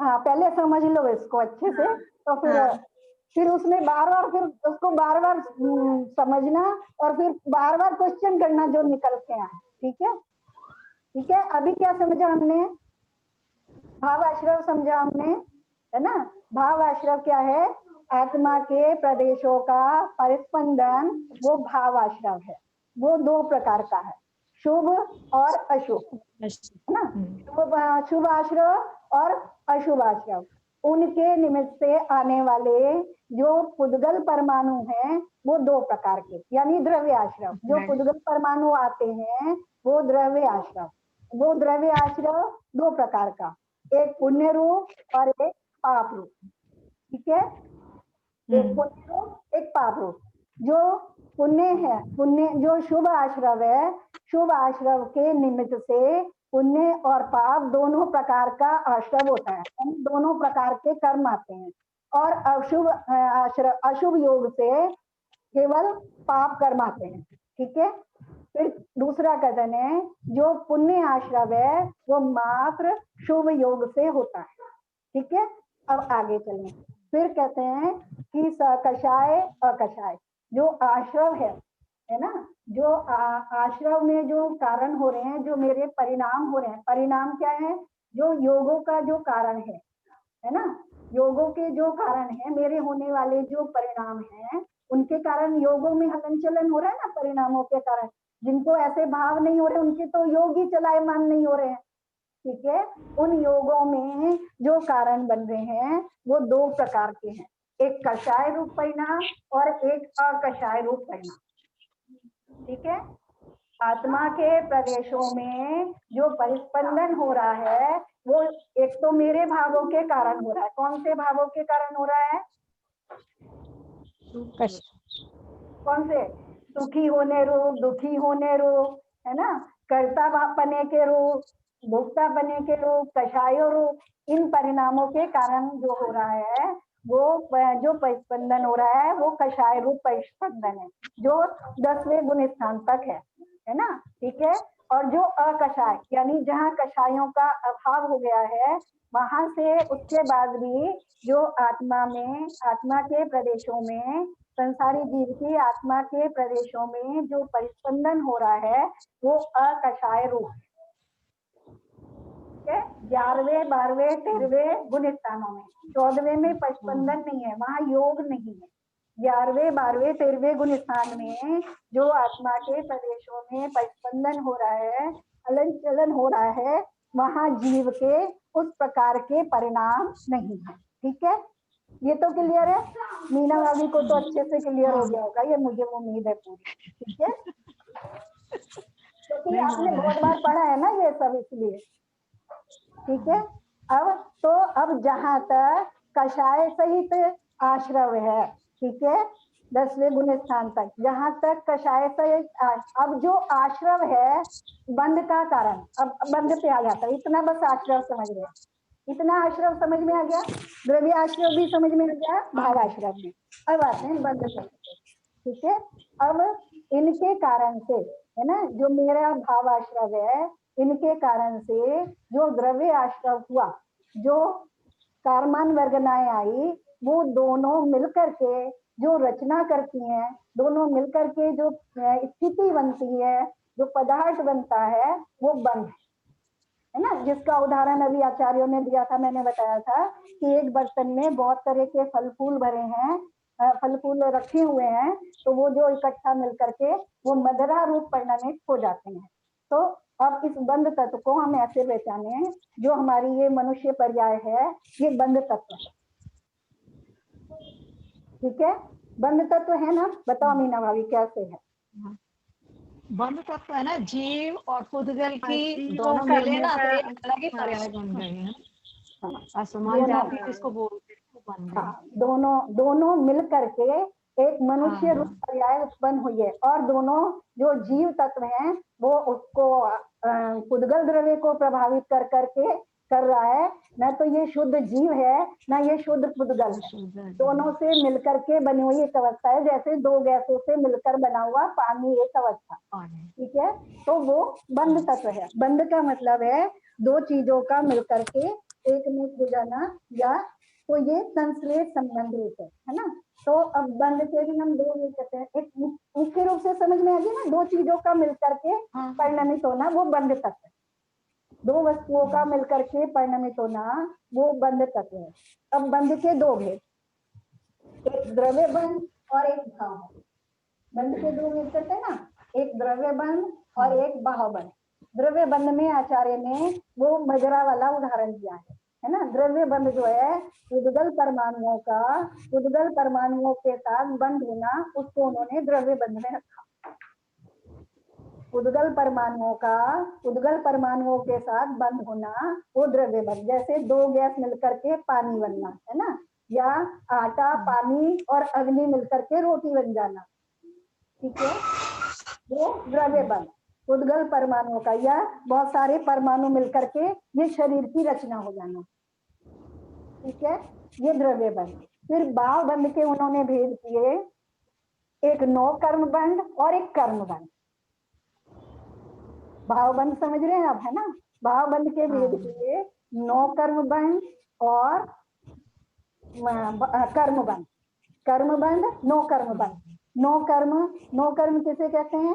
हाँ, पहले समझ लो इसको अच्छे से, तो फिर उसमें बार बार फिर उसको बार बार समझना और फिर बार बार क्वेश्चन करना जो निकल के आए। ठीक है, ठीक है। अभी क्या समझा हमने? भाव आश्रव समझा हमने, है ना? भाव आश्रव क्या है? आत्मा के प्रदेशों का परिस्पंदन, वो भाव आश्रव है। वो दो प्रकार का है, शुभ और अशुभ, है ना? शुभ आश्रव और अशुभ आश्रव, उनके निमित्त से आने वाले जो पुद्गल परमाणु हैं वो दो प्रकार के, यानी द्रव्य आश्रव। जो पुद्गल परमाणु आते हैं वो द्रव्य आश्रव। वो द्रव्य आश्रव दो प्रकार का, एक पुण्य रूप और एक पाप रूप। ठीक है, एक पुण्य रूप, एक पाप रूप। जो पुण्य है, पुण्य जो शुभ आश्रव है, शुभ आश्रव के निमित्त से पुण्य और पाप दोनों प्रकार का आश्रव होता है, दोनों प्रकार के कर्म आते हैं। और अशुभ आश्रव, अशुभ योग से केवल पाप कर्म आते हैं। ठीक है, फिर दूसरा कथन है जो पुण्य आश्रव है वो मात्र शुभ योग से होता है। ठीक है, अब आगे चलें। फिर कहते हैं कि सकषाय अकषाय, जो आश्रव है ना, जो आश्रव में जो कारण हो रहे हैं, जो मेरे परिणाम हो रहे हैं। परिणाम क्या है? जो योगों का जो कारण है ना, योगों के जो कारण है, मेरे होने वाले जो परिणाम हैं, उनके कारण योगों में हलन चलन हो रहा है ना, परिणामों के कारण। जिनको ऐसे भाव नहीं हो रहे उनके तो योग ही चलायमान नहीं हो रहे हैं। ठीक है, उन योगों में जो कारण बन रहे हैं वो दो प्रकार के हैं, एक कषाय रूप परिणाम और एक अकषाय रूप परिणाम। ठीक है, आत्मा के प्रदेशों में जो परिस्पंदन हो रहा है वो एक तो मेरे भावों के कारण हो रहा है। कौन से भावों के कारण हो रहा है? कौन से? सुखी होने रूप, दुखी होने रूप, है ना, कर्ता पने के रूप, भोक्ता बने के रूप, कषाय रूप। इन परिणामों के कारण जो हो रहा है वो जो परिस्पंदन हो रहा है वो कषाय रूप परिस्पंदन है, जो 10वें गुण स्थान तक है ना। ठीक है, और जो अकषाय, यानी जहाँ कषायों का अभाव हो गया है, वहां से उसके बाद भी जो आत्मा में, आत्मा के प्रदेशों में, संसारी जीव की आत्मा के प्रदेशों में जो परिस्पंदन हो रहा है वो अकषाय रूप है। 11वें 12वें 13वें गुण स्थानों में, 14वें में परिस्पंदन नहीं है, वहां योग नहीं है। 11वें 12वें 13वें गुण स्थान में जो आत्मा के प्रदेशों में परिस्पंदन हो रहा है, हलन चलन हो रहा है, वहां जीव के उस प्रकार के परिणाम नहीं है। ठीक है, ये तो क्लियर है? मीना भाभी को तो अच्छे से क्लियर हो गया होगा, ये मुझे उम्मीद है पूरी। ठीक है, क्योंकि आपने बहुत बार पढ़ा है ना ये सब, इसलिए। ठीक है, अब जहां तक कषाय सहित आश्रव है, ठीक है, 10वें गुण स्थान तक, जहां तक कषाय सहित, अब जो आश्रव है बंध का कारण, अब बंध पे आ जाता है। इतना बस आश्रव समझ रहे हैं, इतना आश्रव समझ में आ गया। द्रव्य आश्रव भी समझ में आ गया, भाव आश्रव में। अब आते हैं बंध से। ठीक है, अब इनके कारण से, है ना, जो मेरा भाव आश्रव है, इनके कारण से जो द्रव्य आश्रव हुआ, जो कारमान वर्गनाएं आई, वो दोनों मिलकर के जो रचना करती हैं, दोनों मिलकर के जो स्थिति बनती है, जो पदार्थ बनता है, वो बंध है ना। जिसका उदाहरण अभी आचार्यों ने दिया था, मैंने बताया था कि एक बर्तन में बहुत तरह के फल फूल भरे हैं, फल फूल रखे हुए हैं, तो वो जो इकट्ठा मिलकर के वो मदरा रूप परिणमित हो जाते हैं। तो अब इस बंध तत्व को हम ऐसे पहचाने, जो हमारी ये मनुष्य पर्याय है, ये बंध तत्व है। ठीक है, बंध तत्व है ना। बताओ मीना भाभी कैसे है? बंध तत्व है ना, जीव और पुद्गल की जीव दोनों करने मिले ना, तो का- एक अलग ही पर्याय बन गए हैं। असमान जाति जिसको बोलते हैं वो बन गए। हाँ, दोनों मिल करके एक मनुष्य रूप पर्याय उत्पन्न हुई है, और दोनों जो जीव तत्व हैं वो उसको पुद्गल द्रव्य को प्रभावित कर करके कर रहा है। न तो ये शुद्ध जीव है, न ये शुद्ध पुद्गल है। दोनों से मिलकर के बनी हुई एक अवस्था है, जैसे दो गैसों से मिलकर बना हुआ पानी एक अवस्था। ठीक है, तो वो बंध तत्व है। बंध का मतलब है दो चीजों का मिलकर के एक में हो जाना, या तो ये संश्लेष संबंध रूप है ना। तो अब बंध के भी हम दो ये कहते हैं, एक मुख्य रूप से समझ में आ गया ना, दो चीजों का मिलकर के परिणमित होना वो बंध तत्व है। दो वस्तुओं का मिलकर के परिणमित होना वो बंध तत्व है। अब बंध के दो भेद, एक द्रव्य बंध और एक भाव बंध। बंध के दो भेद करते हैं ना, एक द्रव्य बंध और एक भाव बंध। द्रव्य बंध में आचार्य ने वो मजरा वाला उदाहरण दिया है ना। द्रव्य बंध जो है उद्गल परमाणुओं के साथ बंध होना, उसको उन्होंने द्रव्य बंध में रखा। उद्गल परमाणुओं के साथ बंध होना वो द्रव्य बंध। जैसे दो गैस मिलकर के पानी बनना है ना, या आटा पानी और अग्नि मिलकर के रोटी बन जाना। ठीक है, वो द्रव्य बंध उद्गल परमाणुओं का, या बहुत सारे परमाणु मिलकर के ये शरीर की रचना हो जाना। ठीक है, ये द्रव्य बंध। फिर भाव बंध के उन्होंने भेद किए, एक नौ कर्म बंध और एक कर्म बंध। भाव बंध समझ रहे हैं आप, है ना। भाव बंध के भेद किए, नौ कर्म बंध और कर्म बंध। कर्म बंध, नो कर्म बंध। नो कर्म किसे कहते हैं?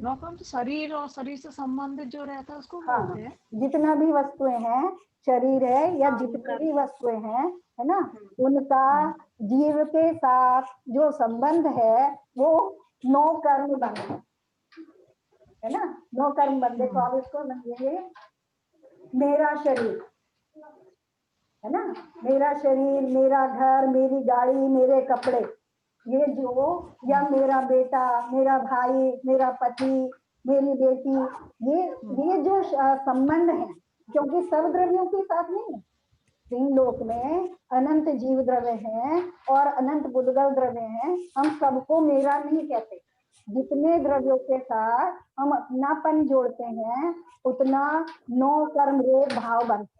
नो कर्म तो शरीर और शरीर से संबंधित जो रहता है उसको बोलते हैं। जितना भी वस्तुएं हैं, शरीर है या जितनी भी वस्तुएं हैं, है ना, उनका जीव के साथ जो संबंध है वो नौ कर्म बंध है ना। नौ कर्म बंध। देखो आप इसको समझिए, मेरा शरीर है ना, मेरा शरीर, मेरा घर, मेरी गाड़ी, मेरे कपड़े, ये जो, या मेरा बेटा, मेरा भाई, मेरा पति, मेरी बेटी, ये जो संबंध है, क्योंकि सब द्रव्यों के साथ नहीं है। तीन लोक में अनंत जीव द्रव्य हैं और अनंत बुद्धगल द्रव्य हैं। हम सबको मेरा नहीं कहते। जितने द्रव्यों के साथ हम अपनापन जोड़ते हैं, उतना नौ कर्म रूप भाव बनते हैं।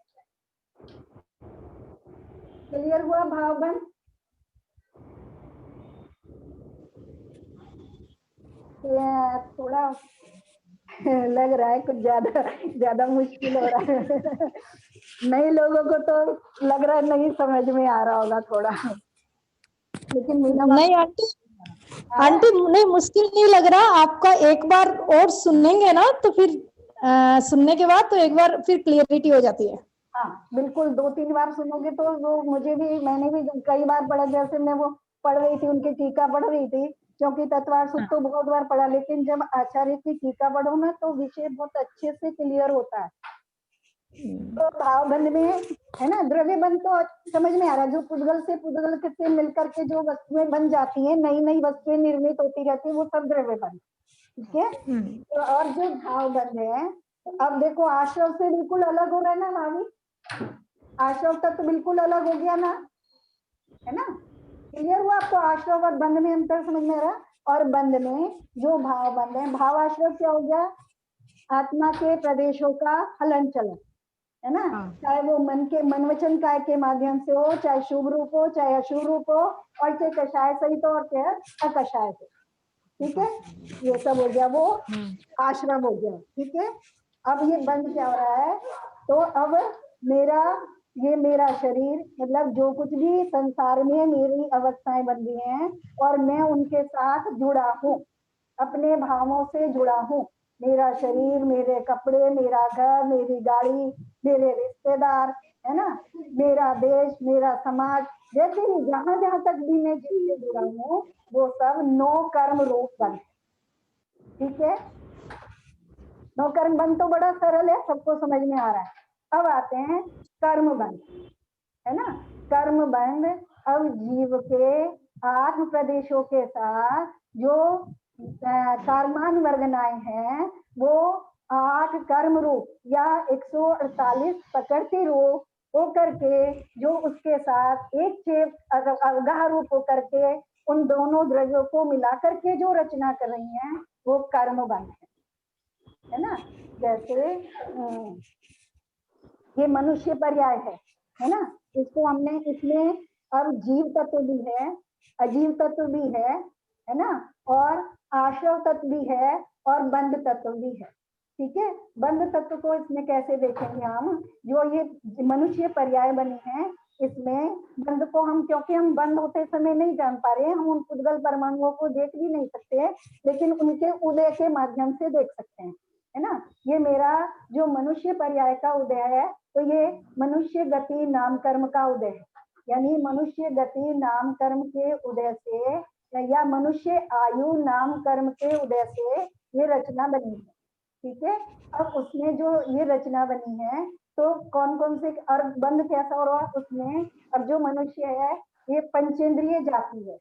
क्लियर हुआ भाव बन? थोड़ा लग रहा है कुछ ज्यादा मुश्किल हो रहा है। नए लोगों को तो लग रहा है नहीं समझ में आ रहा होगा थोड़ा, लेकिन नहीं आंटी नहीं, मुश्किल नहीं लग रहा। आपका एक बार और सुनेंगे ना तो फिर सुनने के बाद तो एक बार फिर क्लियरिटी हो जाती है। हाँ बिल्कुल, 2-3 बार सुनोगे तो वो मैंने भी कई बार पढ़ा। जैसे मैं वो पढ़ रही थी, उनकी टीका पढ़ रही थी, क्योंकि तत्वार सूत्र तो बहुत बार पढ़ा, लेकिन जब आचार्य की टीका पढ़ो ना तो विषय बहुत अच्छे से क्लियर होता है। तो भाव बंध में है ना, द्रव्य बंध तो समझ में आ रहा है, जो पुद्गल से मिलकर के जो वस्तुएं बन जाती हैं, नई नई वस्तुएं निर्मित होती रहती है, वो सब द्रव्य बंध। ठीक है, तो और जो भाव बंध है, अब देखो आश्रव से बिल्कुल अलग हो रहा है ना भाभी। आश्रव तक तो बिल्कुल अलग हो गया ना, है ना। क्लियर हुआ आपको? आश्रव और बंध में अंतर समझ में आ रहा। और बंध में जो भाव बंध है, भाव आश्रव क्या हो गया? आत्मा के प्रदेशों का हलन चलन, है ना। चाहे वो मन वचन काय के माध्यम से हो, चाहे शुभ रूप हो, चाहे अशुभ रूप हो, और चाहे कषाय सहित और चाहे अकषाय से। ठीक है, ये सब हो गया, वो आश्रम हो गया। ठीक है, अब ये बंध क्या हो रहा है? तो अब मेरा ये मेरा शरीर, मतलब जो कुछ भी संसार में मेरी अवस्थाएं बन गई हैं और मैं उनके साथ जुड़ा हूँ, अपने भावों से जुड़ा हूँ। मेरा शरीर, मेरे कपड़े, मेरा घर, मेरी गाड़ी, मेरे रिश्तेदार, है ना, मेरा देश, मेरा समाज, जैसे भी जहां जहां तक भी मैं जिससे जुड़ा हूँ वो सब नो कर्म रूप बंध। ठीक है, नो कर्म बंध तो बड़ा सरल है, सबको समझ में आ रहा है। अब आते हैं कर्म बंध, है ना। कर्म बंध अब जीव के 8 प्रदेशों के साथ जो कर्मान वर्गनाएं हैं वो 8 कर्म रूप या 148 प्रकृति रूप होकर के जो उसके साथ एक चेत अवगाह रूप होकर के उन दोनों द्रव्यों को मिलाकर के जो रचना कर रही हैं वो कर्म बंध है ना। जैसे ये मनुष्य पर्याय है ना, इसको हमने, इसमें अब जीव तत्व भी है, अजीव तत्व भी है ना, और आश्रव तत्व भी है और बंध तत्व भी है। ठीक है, बंध तत्व को इसमें कैसे देखेंगे हम, जो ये मनुष्य पर्याय बनी है इसमें बंध को हम, क्योंकि हम बंद होते समय नहीं जान पा रहे हैं, हम उन पुद्गल परमाणुओं को देख भी नहीं सकते, लेकिन उनके उदय के माध्यम से देख सकते हैं, है ना। ये मेरा जो मनुष्य पर्याय का उदय है तो ये मनुष्य गति नाम कर्म का उदय है, यानी मनुष्य गति नाम कर्म के उदय से या मनुष्य आयु नाम कर्म के उदय से ये रचना बनी है। ठीक है, अब उसमें जो ये रचना बनी है तो कौन कौन से, और बंध कैसा हो रहा है उसमें, अब जो मनुष्य है ये पंचेंद्रिय जाति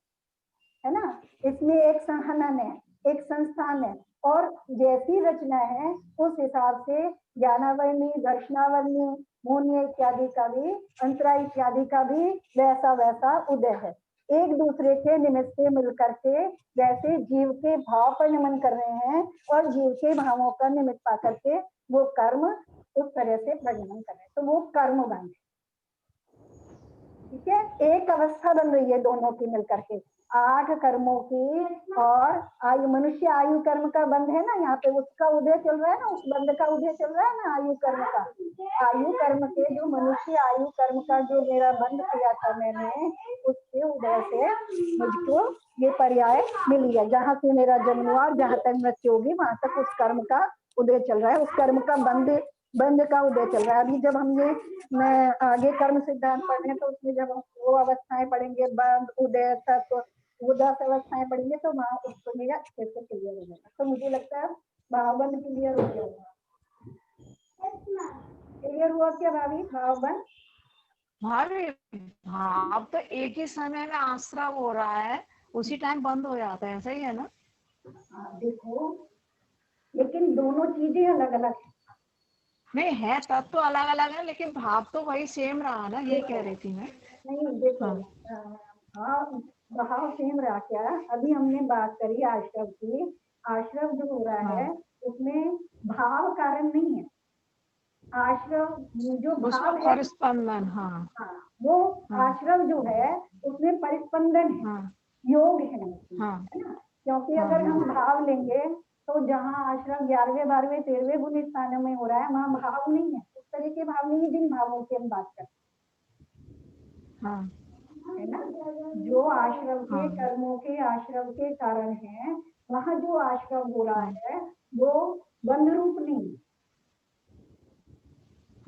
है ना, इसमें एक संहनन है, एक संस्थान है, और जैसी रचना है उस हिसाब से ज्ञानावर्णी, दर्शनावर्णी, मोहनीय इत्यादि का भी, अंतरा इत्यादि का भी वैसा वैसा उदय है। एक दूसरे के निमित्त से मिलकर के जैसे जीव के भाव पर नमन कर रहे हैं और जीव के भावों का निमित्त पा करके वो कर्म उस तरह से प्रजनन कर रहे हैं, तो वो कर्म बन। ठीक है, एक अवस्था बन रही है दोनों की मिलकर के, 8 कर्मों की, और आयु, मनुष्य आयु कर्म का बंध है ना, यहाँ पे उसका उदय चल रहा है ना, उस बंध का उदय चल रहा है ना, आयु कर्म का। आयु कर्म के जो मनुष्य आयु कर्म का जो मेरा बंध किया था मैंने, उसके उदय से मुझको ये पर्याय मिली है, जहाँ से मेरा जन्म हुआ और जहाँ तक मृत्यु होगी वहां तक उस कर्म का उदय चल रहा है, उस कर्म का बंध का उदय चल रहा है। अभी जब हम ये आगे कर्म सिद्धांत पढ़ रहे हैं तो उसमें जब हम वो अवस्थाएं पढ़ेंगे, बंध, उदय, तत्व, वो 10 अवस्थाएं पढ़ेंगे तो वहां उसको मेरा अच्छे से क्लियर हो जाएगा। तो मुझे लगता है भावबंध क्लियर हो गया होगा। क्लियर हुआ क्या भाभी, भावबंध? भाभी हाँ, अब तो एक ही समय में आश्रव हो रहा है, उसी टाइम बंद हो जाता है, ऐसा ही है ना? देखो, लेकिन दोनों चीजें अलग अलग है। नहीं है, तब तो अलग अलग है, लेकिन भाव तो वही सेम रहा ना, ये कह रही थी मैं। नहीं देखो, हाँ भाव सेम रहा क्या, अभी हमने बात करी आश्रव की, आश्रव जो हो रहा है उसमें भाव कारण नहीं है, आश्रव जो भाव है परिस्पंदन, हाँ वो आश्रव जो है उसमें परिस्पंदन है, योग है ना, क्योंकि अगर हम भाव लेंगे तो जहाँ आश्रम 11वें 12वें 13वें गुण स्थानों में हो रहा है वहां भाव नहीं है, उस तरह के भाव नहीं है जिन भावों की हम बात करते है ना। जो आश्रम के कर्मों के आश्रम के कारण है, वहां जो आश्रम हो रहा है वो बंध रूप नहीं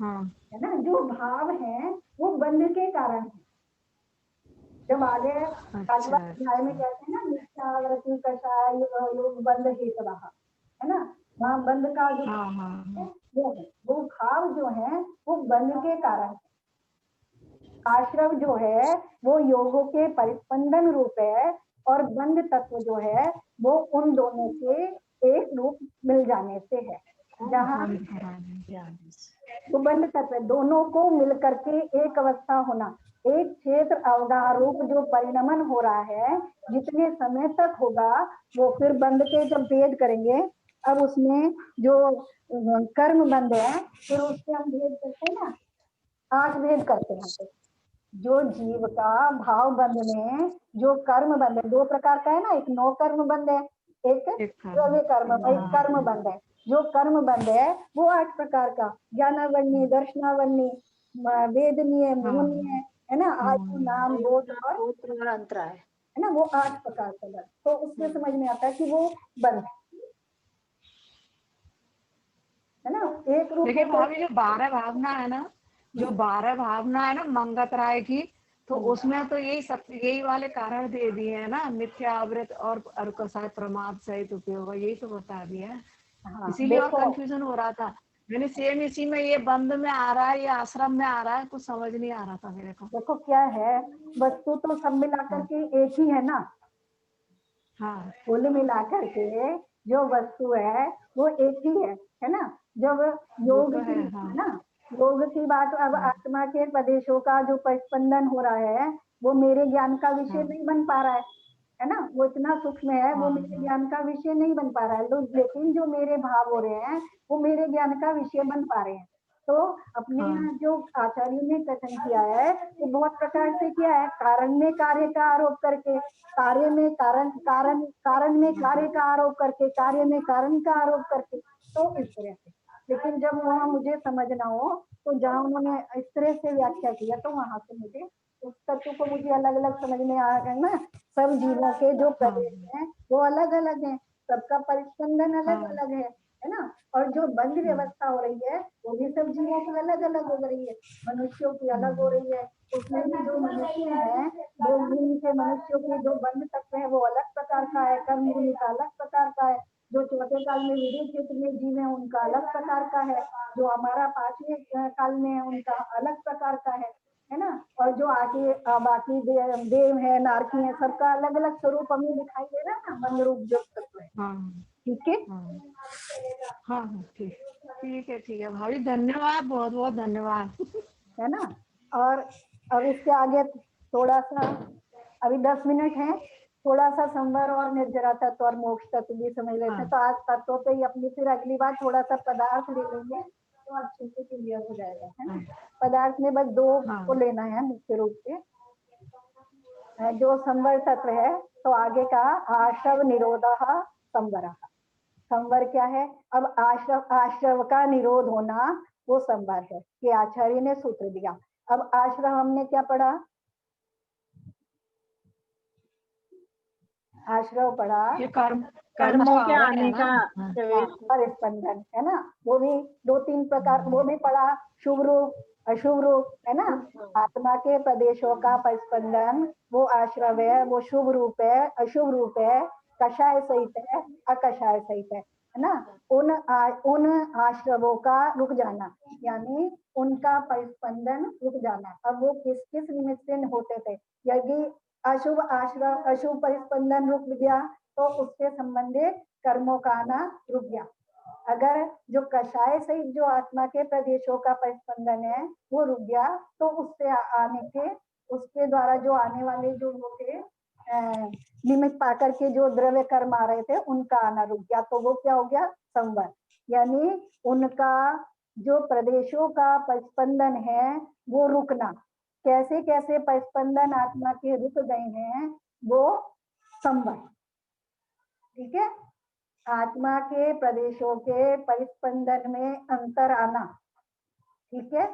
है ना, जो भाव है वो बंध के कारण है। जब आगे अध्याय में कहते हैं ना निष्ठा व्रति कषाय योग बंध हेतु है ना, वहाँ बंध का जो वो भाव जो है वो बंध के कारण है, आश्रव जो है वो योगों के परिस्पंदन रूप है, और बंध तत्व जो है वो उन दोनों के एक रूप मिल जाने से है, जहाँ वो बंध तत्व दोनों को मिलकर के एक अवस्था होना, एक क्षेत्र अवगाह रूप जो परिणमन हो रहा है जितने समय तक होगा वो फिर बंध के जब भेद करेंगे, अब उसमें जो कर्म बंध है फिर उससे हम भेद करते हैं ना, 8 भेद करते हैं। जो जीव का भाव बंध में जो कर्म बंध है 2 प्रकार का है ना, एक नौ कर्म बंध है, एक द्रव्य कर्म बंध है। जो कर्म बंध है वो 8 प्रकार का, ज्ञानावर्णी, दर्शनावर्णी, वेदनीय, मोहनीय, है ना, आयु, नाम, बोध और गोत्र अंतरा है ना, वो 8 प्रकार का बल। तो उससे समझ में आता है कि वो बल है ना, एक रूप लेकिन होता भाभी जो 12 भावना है ना, जो 12 भावना है ना मंगत राय की, तो उसमें तो यही वाले कारण दे दिए हैं ना, मिथ्या, अवृत और अर्कसाय, प्रमाद सहित उपयोग, यही तो बता दिया है। हाँ इसीलिए और देखो, कंफ्यूजन हो रहा था। मैंने सेम इसी में, ये बंद में आ रहा है, ये आश्रम में आ रहा है, कुछ समझ नहीं आ रहा था मेरे को। देखो क्या है, वस्तु तो सब मिलाकर के एक ही है ना, हाँ कुल मिलाकर के जो वस्तु है वो एक ही है ना। जब वो योग तो की, है। हाँ है ना, योग की बात, अब आत्मा के प्रदेशों का जो स्पंदन हो रहा है वो मेरे ज्ञान का विषय हाँ नहीं बन पा रहा है ना, वो इतना सूक्ष्म है, वो मेरे ज्ञान का विषय नहीं बन पा रहा है, लेकिन जो मेरे भाव हो रहे हैं वो मेरे ज्ञान का विषय बन पा रहे हैं। तो अपने यहाँ जो आचार्यों ने कथन किया है वो बहुत प्रकार से किया है, कारण में कार्य का आरोप करके, कार्य में कारण में कार्य का आरोप करके, कार्य में कारण का आरोप करके, तो इस तरह से। लेकिन जब वहाँ मुझे समझना हो तो जहाँ उन्होंने इस तरह से व्याख्या किया तो वहां से मुझे उस तत्व को मुझे अलग अलग समझ में आ गया ना। सब जीवों के जो प्रदेश हैं वो अलग अलग हैं, सबका परिस्पंदन अलग अलग है ना, और जो बंद व्यवस्था हो रही है वो भी सब जीवों की अलग अलग हो रही है, मनुष्यों की अलग हो रही है, उसमें भी जो मनुष्य है वो भूमि के मनुष्यों के जो बंद तत्व है वो अलग प्रकार का है, कर्म भूमि का अलग प्रकार का है, जो चौथे काल में विधि क्षेत्र में जीव है उनका अलग प्रकार का है, जो हमारा 5वें काल में है उनका अलग प्रकार का है ना, और जो आगे बाकी देव है, नारकी है, सबका अलग अलग स्वरूप हमें दिखाई दे रहा है ना, बंद रूप जो तत्व है। ठीक है, हाँ ठीक है भाभी, धन्यवाद, बहुत बहुत धन्यवाद। है ना। और अब इसके आगे थोड़ा सा, अभी 10 मिनट है, थोड़ा सा संवर और निर्जरा तत्व और मोक्ष तत्व भी समझ लेते हैं। तो आज तत्वों पे ही अपनी, फिर अगली बार थोड़ा सा पदार्थ ले लेंगे तो अच्छे से क्लियर हो जाएगा, है ना। पदार्थ में बस 2 को लेना है मुख्य रूप से, जो संवर तत्व है। तो आगे का आश्रव निरोधः संवरः, संवर क्या है, अब आश्रव का निरोध होना वो संवर है, ये आचार्य ने सूत्र दिया। अब आश्रव हमने क्या पढ़ा, आश्रव पढ़ा ये कर्मों के आने का परिस्पंदन, है ना, वो भी 2-3 प्रकार, वो भी पढ़ा, शुभ रूप अशुभ रूप, है ना, आत्मा के प्रदेशों का परिस्पंदन वो आश्रव है, वो शुभ रूप है, अशुभ रूप है, कषाय सहित है, अकषाय सहित है ना। उन आश्रवों का रुक जाना, यानी उनका परिस्पंदन रुक जाना। अब वो किस किस निमित्त से होते थे, यदि अशुभ आश्रव, अशुभ परिस्पंदन रुक गया तो उससे संबंधित कर्मों का आना रुक गया। अगर जो कषाय सहित जो आत्मा के प्रदेशों का परिस्पंदन है वो रुक गया तो उससे आने के, उसके द्वारा जो आने वाले जो वो थे निमित्त पाकर के जो द्रव्य कर्म आ रहे थे उनका आना रुक गया, तो वो क्या हो गया, संवर। यानी उनका जो प्रदेशों का परिस्पंदन है वो रुकना, कैसे कैसे परिस्पंदन आत्मा के रुक गए हैं वो संवर। ठीक है, आत्मा के प्रदेशों के परिस्पंदन में अंतर आना, ठीक है,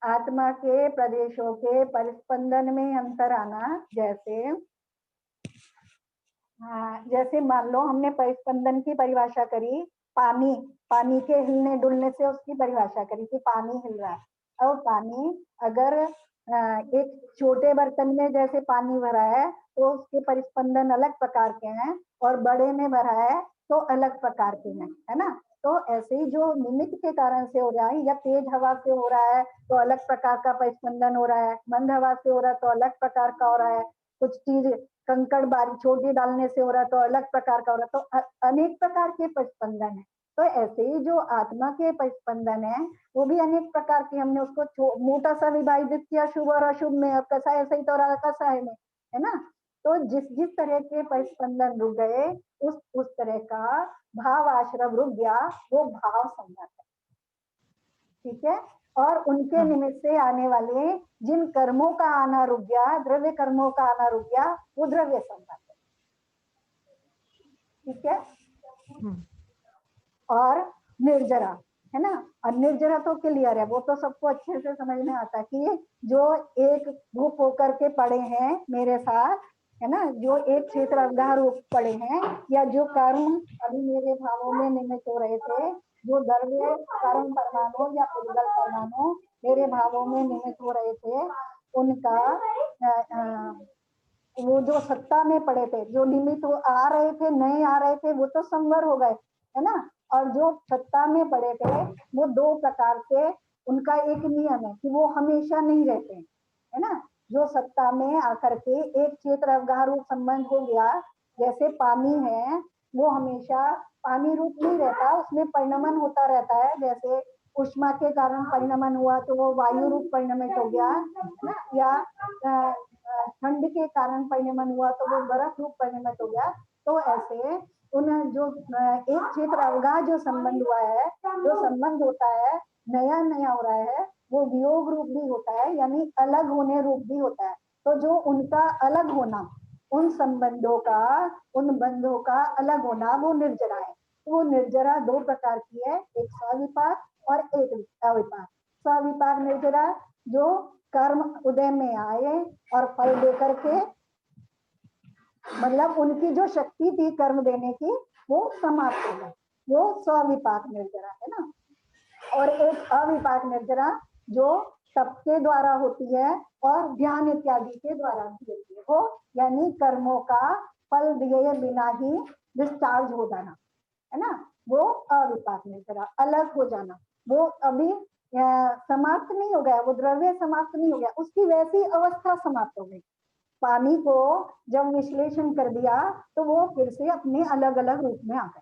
आत्मा के प्रदेशों के परिस्पंदन में अंतर आना। जैसे मान लो हमने परिस्पंदन की परिभाषा करी, पानी के हिलने डुलने से उसकी परिभाषा करी कि पानी हिल रहा है। और पानी अगर एक छोटे बर्तन में जैसे पानी भरा है तो उसके परिस्पंदन अलग प्रकार के हैं, और बड़े में भरा है तो अलग प्रकार के हैं, है ना। तो ऐसे ही जो निमित्त के कारण से हो रहा है, या तेज हवा से हो रहा है तो अलग प्रकार का परिस्पंदन हो रहा है, मंद हवा से हो रहा है तो अलग प्रकार का हो रहा है, कुछ चीज कंकड़ बारी छोटी डालने से हो रहा है तो अलग प्रकार का हो रहा है, तो अनेक प्रकार के परिस्पंदन है। तो ऐसे ही जो आत्मा के परिस्पंदन है वो भी अनेक प्रकार के, हमने उसको मोटा सा विभाजित किया शुभ और अशुभ में, और कषाय सहित और अकषाय में, है ना। तो जिस जिस तरह के परिस्पंदन रुक गए उस तरह का भाव आश्रव रुक गया, वो भाव संगत है। ठीक है, और उनके निमित्त से आने वाले जिन कर्मों का आना रुक गया, द्रव्य कर्मों का आना रुक गया, वो द्रव्य संगत है। ठीक है, और निर्जरा, है ना। और निर्जरा तो क्लियर है, वो तो सबको अच्छे से समझ में आता है कि जो एक ग्रुप होकर के पढ़े हैं मेरे साथ, है ना, जो एक क्षेत्र अवगाह रूप पढ़े हैं, या जो कर्म अभी मेरे भावों में निमित्त हो रहे थे, जो द्रव्य कर्म परमाणु या उद्गल परमाणु मेरे भावों में निमित्त हो रहे थे, उनका वो जो सत्ता में पड़े थे, जो निमित्त आ रहे थे नहीं आ रहे थे, वो तो संवर हो गए, है ना। और जो सत्ता में पड़े थे वो दो प्रकार के, उनका एक नियम है कि वो हमेशा नहीं रहते, है ना। जो सत्ता में आकर के एक क्षेत्र अवगाह रूप संबंध हो गया, जैसे पानी है, वो हमेशा पानी रूप नहीं रहता, उसमें परिणमन होता रहता है। जैसे उष्मा के कारण परिणमन हुआ तो वो वायु रूप परिणमित हो गया, है ना, या ठंड के कारण परिणमन हुआ तो वो बर्फ रूप परिणमित हो गया। तो ऐसे उन जो एक क्षेत्र अवगाह जो संबंध हुआ है, जो संबंध होता है नया नया हो रहा है, वो वियोग रूप भी होता है, यानी अलग होने रूप भी होता है। तो जो उनका अलग होना, उन संबंधों का, उन बंधों का अलग होना, वो निर्जरा है। वो निर्जरा दो प्रकार की है, एक स्वविपाक और एक अविपाक। स्वविपाक निर्जरा जो कर्म उदय में आए और फल देकर के, मतलब उनकी जो शक्ति थी कर्म देने की वो समाप्त हो गई, वो स्वविपाक निर्जरा है ना। और एक अविपाक निर्जरा जो तप के द्वारा होती है और ध्यान इत्यादि के द्वारा भी होती है, वो यानी कर्मों का फल दिए बिना ही डिस्चार्ज हो जाना, है ना, वो अविपाक निर्जरा, अलग हो जाना। वो अभी समाप्त नहीं हो गया, वो द्रव्य समाप्त नहीं हो गया, उसकी वैसी अवस्था समाप्त हो गई। पानी को जब विश्लेषण कर दिया तो वो फिर से अपने अलग अलग रूप में आ गए,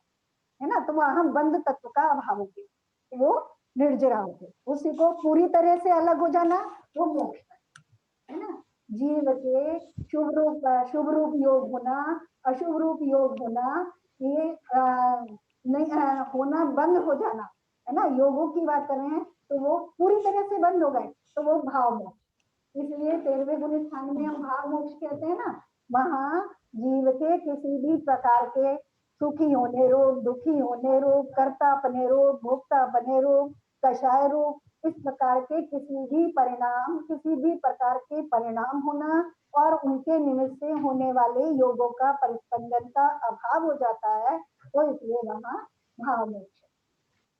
है ना। तो वहां बंद तत्व का अभाव हो गया, वो निर्जरा हो गए। उसी को पूरी तरह से अलग हो जाना वो मोक्ष है ना। जीव के शुभ रूप योग होना, अशुभ रूप योग होना, ये नहीं होना, बंद हो जाना, है ना। योगों की बात करें तो वो पूरी तरह से बंद हो गए, तो वो भाव मोक्ष। इसलिए 13वें गुण स्थान में हम भाव मोक्ष कहते हैं ना। वहां जीव के किसी भी प्रकार के सुखी होने रूप, दुखी होने रूप, कर्ता अपने रूप, भोक्ता अपने रूप, कषाय रूप, इस प्रकार के किसी भी परिणाम, किसी भी प्रकार के परिणाम होना और उनके निमित्त से होने वाले योगों का परिस्पंदन का अभाव हो जाता है, तो इसलिए वहां भाव मोक्ष,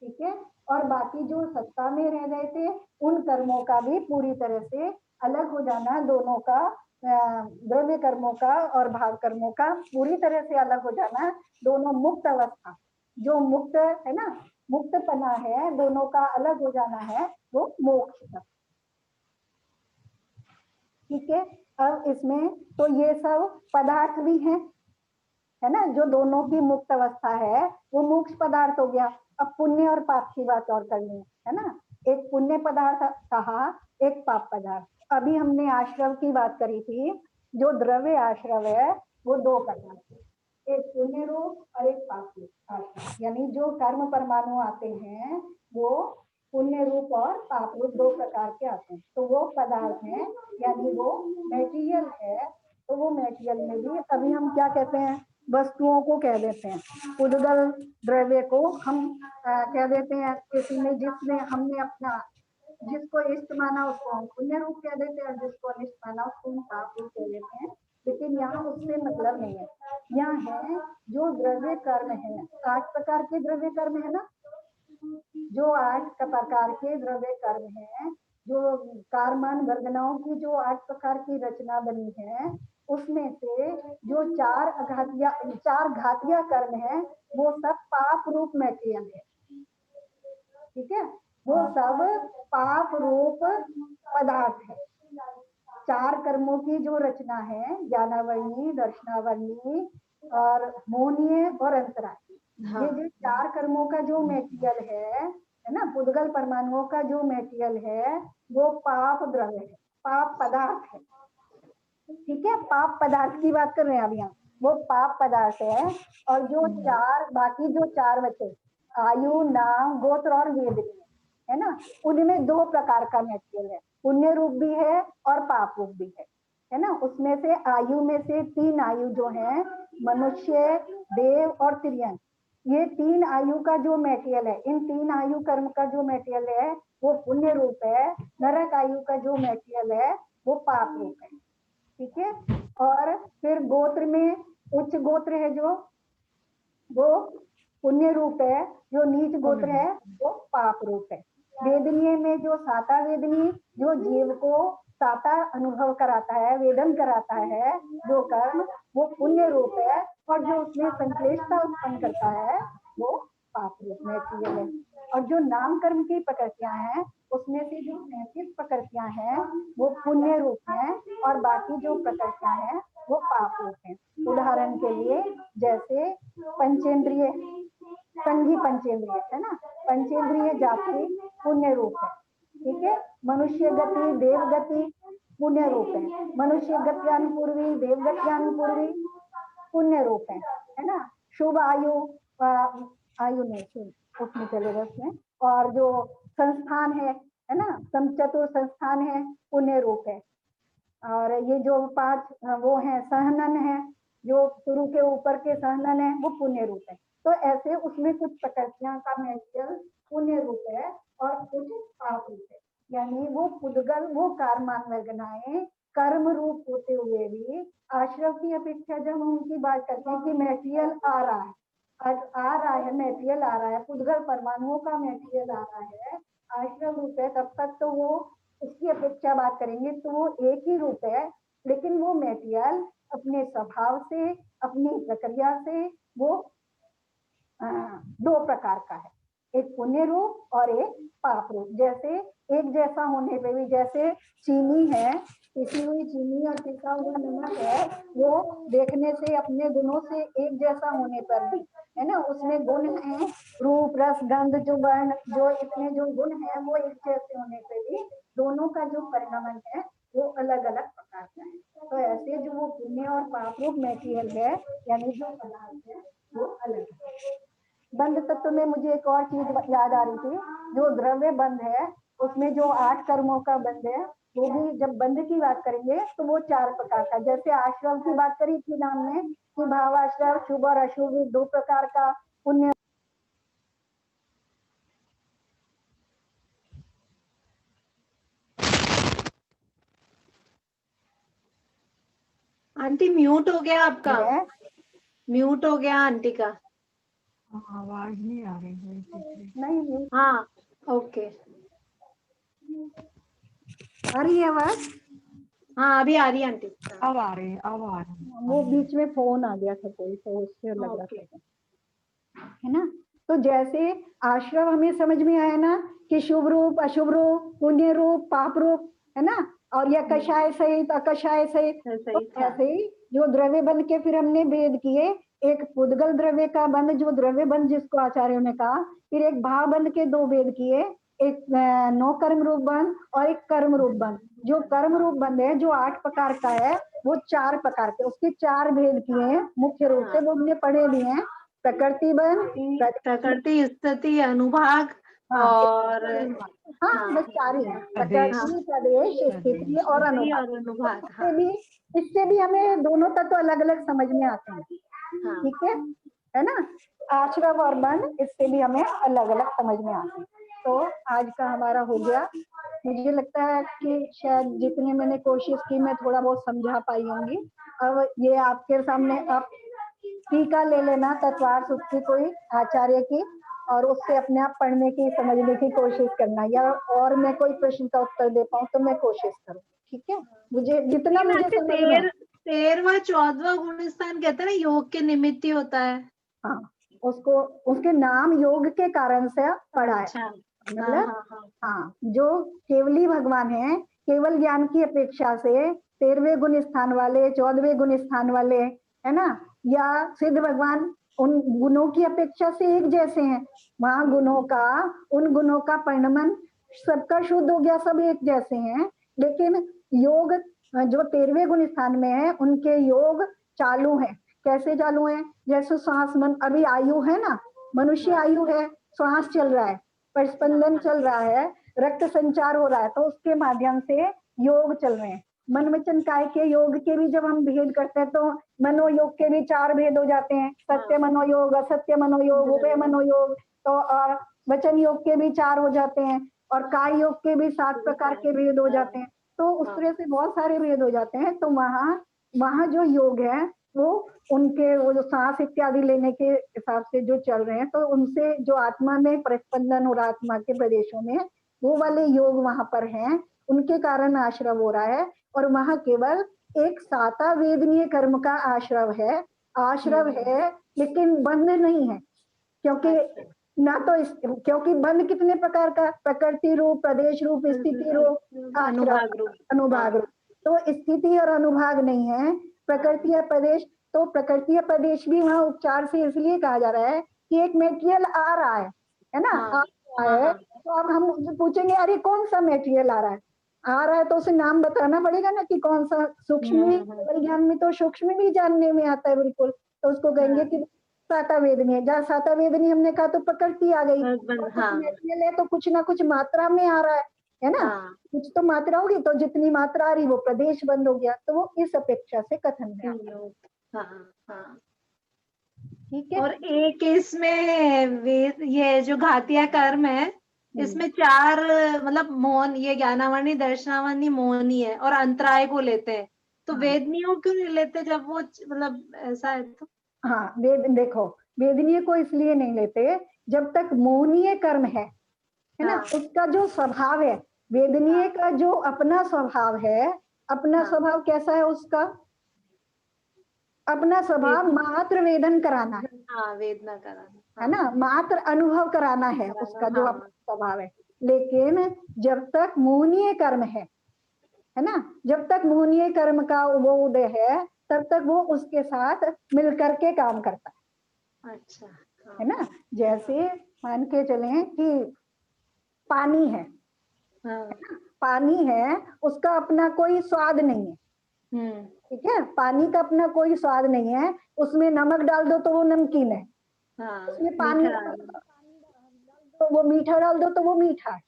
ठीक है। और बाकी जो सत्ता में रह गए थे उन कर्मों का भी पूरी तरह से अलग हो जाना, दोनों का, द्रव्य कर्मों का और भाव कर्मों का पूरी तरह से अलग हो जाना, दोनों मुक्त अवस्था, जो मुक्त है ना, मुक्तपना है, दोनों का अलग हो जाना है, वो मोक्ष है, ठीक है। अब इसमें तो ये सब पदार्थ भी हैं, है ना, जो दोनों की मुक्त अवस्था है वो मोक्ष पदार्थ हो गया। अब पुण्य और पाप की बात और करनी है ना। एक पुण्य पदार्थ कहा, एक पाप पदार्थ। अभी हमने आश्रव की बात करी थी, जो द्रव्य आश्रव है वो दो प्रकार के, एक पुण्य रूप और एक पाप रूप आश्रव, यानी जो कर्म परमाणु आते हैं वो पुण्य रूप और पाप रूप दो प्रकार के आते हैं। तो वो पदार्थ है, यानी वो मेटीरियल है। तो वो मेटीरियल में भी अभी हम क्या कहते हैं, वस्तुओं को कह देते हैं। उद्गल द्रव्य को हम कह देते हैं, किसी में जिसमें हमने अपना जिसको इष्ट माना उसको हम पुण्य रूप कह देते हैं, जिसको अनिष्ट माना उसको हम पाप रूप कह देते हैं। लेकिन यहाँ उससे मतलब नहीं है, यहाँ है जो द्रव्य कर्म है, 8 प्रकार के द्रव्य कर्म है ना, जो 8 प्रकार के द्रव्य कर्म है, जो कारमान वर्गनाओं की जो 8 प्रकार की रचना बनी है, उसमें से जो 4 घातिया कर्म है वो सब पाप रूप मैटेरियल है, ठीक है। वो सब पाप रूप पदार्थ है। 4 कर्मों की जो रचना है, ज्ञानावरणी, दर्शनावरणी और मोहनीय और अंतराय, ये जो 4 कर्मों का जो मेटेरियल है ना, पुद्गल परमाणुओं का जो मेटेरियल है वो पाप द्रव्य है, पाप पदार्थ है, ठीक है। पाप पदार्थ की बात कर रहे हैं अब यहाँ, वो पाप पदार्थ है। और जो 4 बाकी जो 4 बचे, आयु, नाम, गोत्र और वेद, है ना, उनमें 2 प्रकार का मेटेरियल है, पुण्य रूप भी है और पाप रूप भी है ना। उसमें से आयु में से 3 आयु जो है, मनुष्य, देव और तिर्यन, ये 3 आयु का जो मेटेरियल है, इन 3 आयु कर्म का जो मेटेरियल है वो पुण्य रूप है। नरक आयु का जो मेटेरियल है वो पाप रूप है। ठीक है। और फिर गोत्र में उच्च गोत्र है जो वो पुण्य रूप है, जो नीच गोत्र है वो पाप रूप है। वेदनीय में जो साता वेदनी जो जीव को साता अनुभव कराता है, वेदन कराता है जो कर्म, वो पुण्य रूप है। और जो उसमें संश्लेषता उत्पन्न करता है वो पाप रूप में है। और जो नाम कर्म की प्रकृतियां हैं उसमें से जो 35 प्रकृतियां हैं वो पुण्य रूप हैं और बाकी जो प्रकृतियां हैं वो पाप रूप हैं। उदाहरण के लिए जैसे पंचेंद्रिय, संघी पंचेंद्रिय है ना, पंचेंद्रिय जाति पुण्य रूप है। ठीक है। मनुष्य गति, देव गति पुण्य रूप है। मनुष्य गत्यानुपूर्वी, देव गत्यानुपूर्वी पुण्य रूप है ना। शुभ आयु, आयु नहीं शुभ उसमें चलेगा उसमें। और जो संस्थान है ना, समचतुर संस्थान है पुण्य रूप है। और ये जो 5 वो है सहनन है, जो शुरू के ऊपर के सहनन है वो पुण्य रूप है। तो ऐसे उसमें कुछ प्रकृतियां का मेटेरियल पुण्य रूप है और कुछ पाप रूप है। यानी वो पुद्गल, वो कर्मान्वयनाएं कर्म रूप होते हुए भी आश्रम की अपेक्षा जब हम उनकी बात करते हैं कि मेटेरियल आ रहा है मेटेरियल आ रहा है, पुद्गल परमाणुओं का मेटेरियल आ रहा है, आश्रम रूप है, तब तक तो वो उसकी अपेक्षा बात करेंगे तो वो एक ही रूप है। लेकिन वो मेटेरियल अपने स्वभाव से, अपनी प्रक्रिया से वो 2 प्रकार का है, एक पुण्य रूप और एक पाप रूप। जैसे एक जैसा होने पे भी, जैसे चीनी है, पिसी हुई चीनी और पिसा हुआ नमक है, वो देखने से अपने गुणों से एक जैसा होने पर भी है ना, उसमें गुण है, रूप रस गंध जो वर्ण जो इतने जो गुण है वो एक जैसे होने पे भी दोनों का जो परिणाम है वो अलग अलग प्रकार का है। तो ऐसे जो वो पुण्य और पाप रूप मेटेरियल है यानी जो पदार्थ है वो अलग है। बंध तत्व में मुझे एक और चीज याद आ रही थी, जो द्रव्य बंध है उसमें जो 8 कर्मों का बंध है वो भी जब बंध की बात करेंगे तो वो 4 प्रकार का। जैसे आश्रम की बात करी थी नाम में कि भावाश्रम, शुभ और अशुभ 2 प्रकार का पुण्य। आंटी म्यूट हो गया आपका, म्यूट हो गया आंटी का। आवाज नहीं आ रही है। नहीं, हाँ ओके, आ रही है आवाज? हाँ अभी आ रही है आंटी। अब आ रही है, अब आ रही है। वो बीच में फोन आ गया था कोई, तो उससे लग रहा था है ना। तो जैसे आश्रम हमें समझ में आया ना कि शुभ रूप, अशुभ रूप, पुण्य रूप, पाप रूप है ना, और यह कषाय सहित, अकषाय सहित। तो ऐसे ही जो द्रव्य बंध के फिर हमने भेद किए, एक पुद्गल द्रव्य का बंध जो द्रव्य बंध जिसको आचार्यों ने कहा, फिर एक भाव बंध के 2 भेद किए, एक 9 कर्म रूप बंध और एक कर्म रूप बंध। जो कर्म रूप बंध है जो 8 प्रकार का है वो 4 प्रकार के, उसके 4 भेद किए हैं मुख्य रूप से, वो हमने पढ़े भी हैं। प्रकृति बंध, प्रकृति, स्थिति, अनुभाग और हाँ बस 4 ही है, प्रकृति, प्रदेश, स्थिति और अनुभाग। इससे भी हमें दोनों तत्व अलग अलग समझ में आते हैं। ठीक है ना। आश्रम और बंध इससे भी हमें अलग अलग समझ में आते हैं। तो आज का हमारा हो गया। मुझे लगता है कि शायद जितनी मैंने कोशिश की मैं थोड़ा बहुत समझा पाई होंगी। अब ये आपके सामने आप टीका ले लेना तत्वार सुख की कोई आचार्य की, और उससे अपने आप पढ़ने की, समझने की कोशिश करना, या और मैं कोई प्रश्न का उत्तर दे पाऊँ तो मैं कोशिश करूँ। ठीक है, मुझे जितना मुझे समझ में। 13वां 14वां गुण स्थान कहते हैं ना, योग के निमित्त ही होता है। हाँ, उसको उसके नाम योग के कारण से पढ़ा है। मतलब हाँ, जो केवली भगवान है, केवल ज्ञान की अपेक्षा से 13वें गुण स्थान वाले, 14वें गुण स्थान वाले है ना, या सिद्ध भगवान उन गुणों की अपेक्षा से एक जैसे हैं। वहां गुणों का, उन गुणों का परिणमन सबका शुद्ध हो गया, सब एक जैसे हैं। लेकिन योग जो 13वें गुण स्थान में है उनके योग चालू है। कैसे चालू है? जैसे श्वास, मन, अभी आयु है ना, मनुष्य आयु है, श्वास चल रहा है, स्पंदन चल रहा है, रक्त संचार हो रहा है, तो उसके माध्यम से योग चल रहे हैं। मन वचन काय के योग के भी जब हम भेद करते हैं तो मनोयोग के भी 4 भेद हो जाते हैं, सत्य मनोयोग, असत्य मनोयोग, उभय मनोयोग, तो और वचन योग के भी 4 हो जाते हैं, और काय योग के भी 7 प्रकार के भेद हो जाते हैं। तो उस तरह से बहुत सारे भेद हो जाते हैं। तो वहाँ जो योग है वो उनके वो जो सांस इत्यादि लेने के हिसाब से जो चल रहे हैं, तो उनसे जो आत्मा में प्रतिस्पंदन और आत्मा के प्रदेशों में वो वाले योग वहां पर हैं, उनके कारण आश्रव हो रहा है। और वहां केवल एक साता वेदनीय कर्म का आश्रव है, लेकिन बंध नहीं है, क्योंकि ना तो क्योंकि बंध कितने प्रकार का, प्रकृति रूप, प्रदेश रूप, स्थिति रूप, अनुभाग रूप। तो स्थिति और अनुभाग नहीं है, प्रकृति या प्रदेश। तो प्रकृति या प्रदेश भी वहाँ उपचार से इसलिए कहा जा रहा है कि एक मेटेरियल आ रहा है ना, आ रहा है। तो अब हम पूछेंगे अरे कौन सा मेटेरियल आ रहा है तो उसे नाम बताना पड़ेगा ना कि कौन सा। सूक्ष्म ज्ञान में तो सूक्ष्म भी जानने में आता है बिल्कुल, तो उसको कहेंगे कि साता वेदनी। जहाँ साता वेदनी हमने कहा तो प्रकृति आ गई, मेटेरियल है तो कुछ ना कुछ मात्रा में आ रहा है ना, कुछ तो मात्रा होगी, तो जितनी मात्रा आ रही वो प्रदेश बंद हो गया, तो वो इस अपेक्षा से कथन में आता है। ठीक है। और एक इसमें ये जो घातिया कर्म है, इसमें 4 मतलब मौन, ये ज्ञानावरणी, दर्शनावरणी, मौनी है, और अंतराय को लेते हैं। तो वेदनियों क्यों नहीं लेते जब वो मतलब ऐसा है तो? हाँ, देखो वेदनीय को इसलिए नहीं लेते जब तक मौनीय कर्म है ना, उसका जो स्वभाव है, वेदनीय का जो अपना स्वभाव है, अपना स्वभाव कैसा है उसका? अपना स्वभाव मात्र वेदन कराना है, वेदना कराना है ना, मात्र अनुभव कराना है उसका जो अपना स्वभाव है। लेकिन जब तक मौनीय कर्म है ना, जब तक मौनीय कर्म का वो उदय है, तब तक वो उसके साथ मिलकर के काम करता है। अच्छा, है ना। जैसे मान के चलें कि पानी है, पानी है, उसका अपना कोई स्वाद नहीं है, ठीक है, पानी का अपना कोई स्वाद नहीं है, उसमें नमक डाल दो तो वो नमकीन है, उसमें पानी तो वो मीठा डाल दो तो वो मीठा है,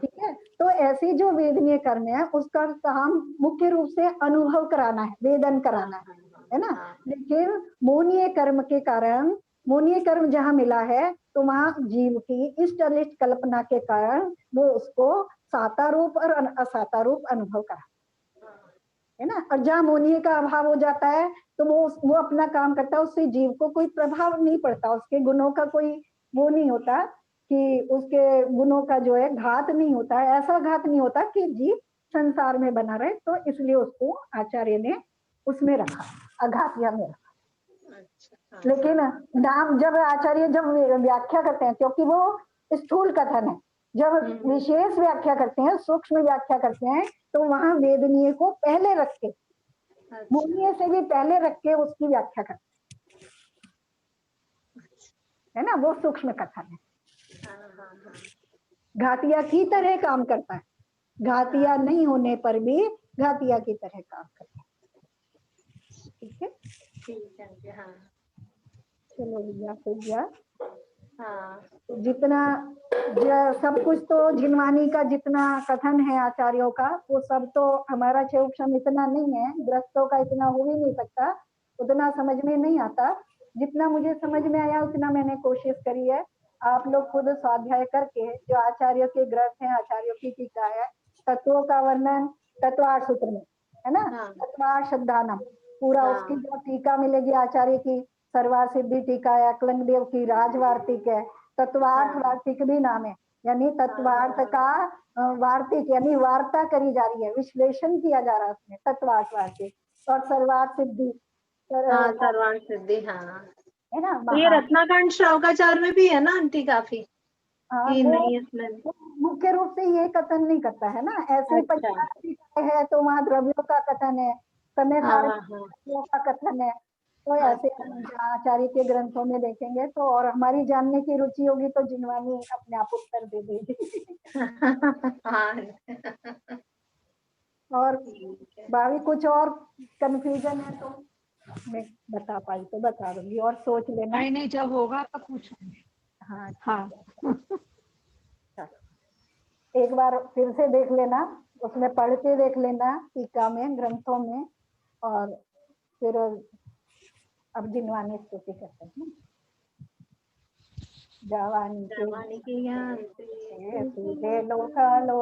ठीक है। तो ऐसे जो वेदनीय कर्म है उसका काम मुख्य रूप से अनुभव कराना है, वेदन कराना है ना। लेकिन मौनीय कर्म के कारण, मौनीय कर्म जहाँ मिला है तो वहां जीव की इष्ट अनिष्ट कल्पना के कारण वो उसको साता रूप और असाता रूप अनुभव करा, है ना। और जहाँ मौनीय का अभाव हो जाता है तो वो अपना काम करता है, उससे जीव को कोई प्रभाव नहीं पड़ता, उसके गुणों का कोई वो नहीं होता कि उसके गुणों का जो है घात नहीं होता है, ऐसा घात नहीं होता कि जीव संसार में बना रहे। तो इसलिए उसको आचार्य ने उसमें रखा, अघातिया में रखा। लेकिन नाम जब आचार्य जब व्याख्या करते हैं, क्योंकि वो स्थूल कथन है, जब विशेष व्याख्या करते हैं, सूक्ष्म व्याख्या करते हैं, तो वहां वेदनीय को पहले रख के, मौनीय से भी पहले रख के उसकी व्याख्या करते है ना, वो सूक्ष्म कथन है। घातिया की तरह काम करता है, घातिया नहीं होने पर भी घातिया की तरह काम करता है। ठीक है, चलो भैया जितना सब कुछ तो जिनवानी का जितना कथन है आचार्यों का, वो सब तो हमारा क्षेम इतना नहीं है, ग्रस्तों का इतना हो ही नहीं सकता, उतना समझ में नहीं आता। जितना मुझे समझ में आया उतना मैंने कोशिश करी है। आप लोग खुद स्वाध्याय करके जो आचार्यों के ग्रंथ हैं, आचार्यों की टीका है, तत्वों का वर्णन तत्वार्थ सूत्र में है ना, तत्वार्थ शब्दानम पूरा उसकी जो टीका मिलेगी आचार्य की, सर्वार्थ सिद्धि टीका है, अकलंग देव की राजवार्तिक है, तत्वार्थ वार्तिक भी नाम है, यानी तत्वार्थ का वार्तिक यानी वार्ता करी जा रही है, विश्लेषण किया जा रहा है उसमें, तत्वार्थ वार्तिक। और सर्वार्थ सिद्धि, सर्वार्थ सिद्धि है ना। तो ये रत्नाकांड श्रावकाचार में भी है ना आंटी काफी? नहीं इसमें मुख्य रूप से ये कथन नहीं करता है ना, ऐसे है तो वहाँ द्रव्यों का कथन है, समय का कथन है। तो ऐसे आचार्य के ग्रंथों में देखेंगे तो, और हमारी जानने की रुचि होगी तो जिनवानी अपने आप उत्तर दे देगी। और भाभी कुछ और कंफ्यूजन है तो मैं बता पाई तो बता दूंगी, और सोच लेना। नहीं जब होगा तो पूछूंगी। हाँ एक बार फिर से देख लेना उसमें पढ़ के देख लेना टीका में, ग्रंथों में, और फिर अब जिनवानी स्तुति करते हैं। जवानी के ज्ञान के सीधे लोका लो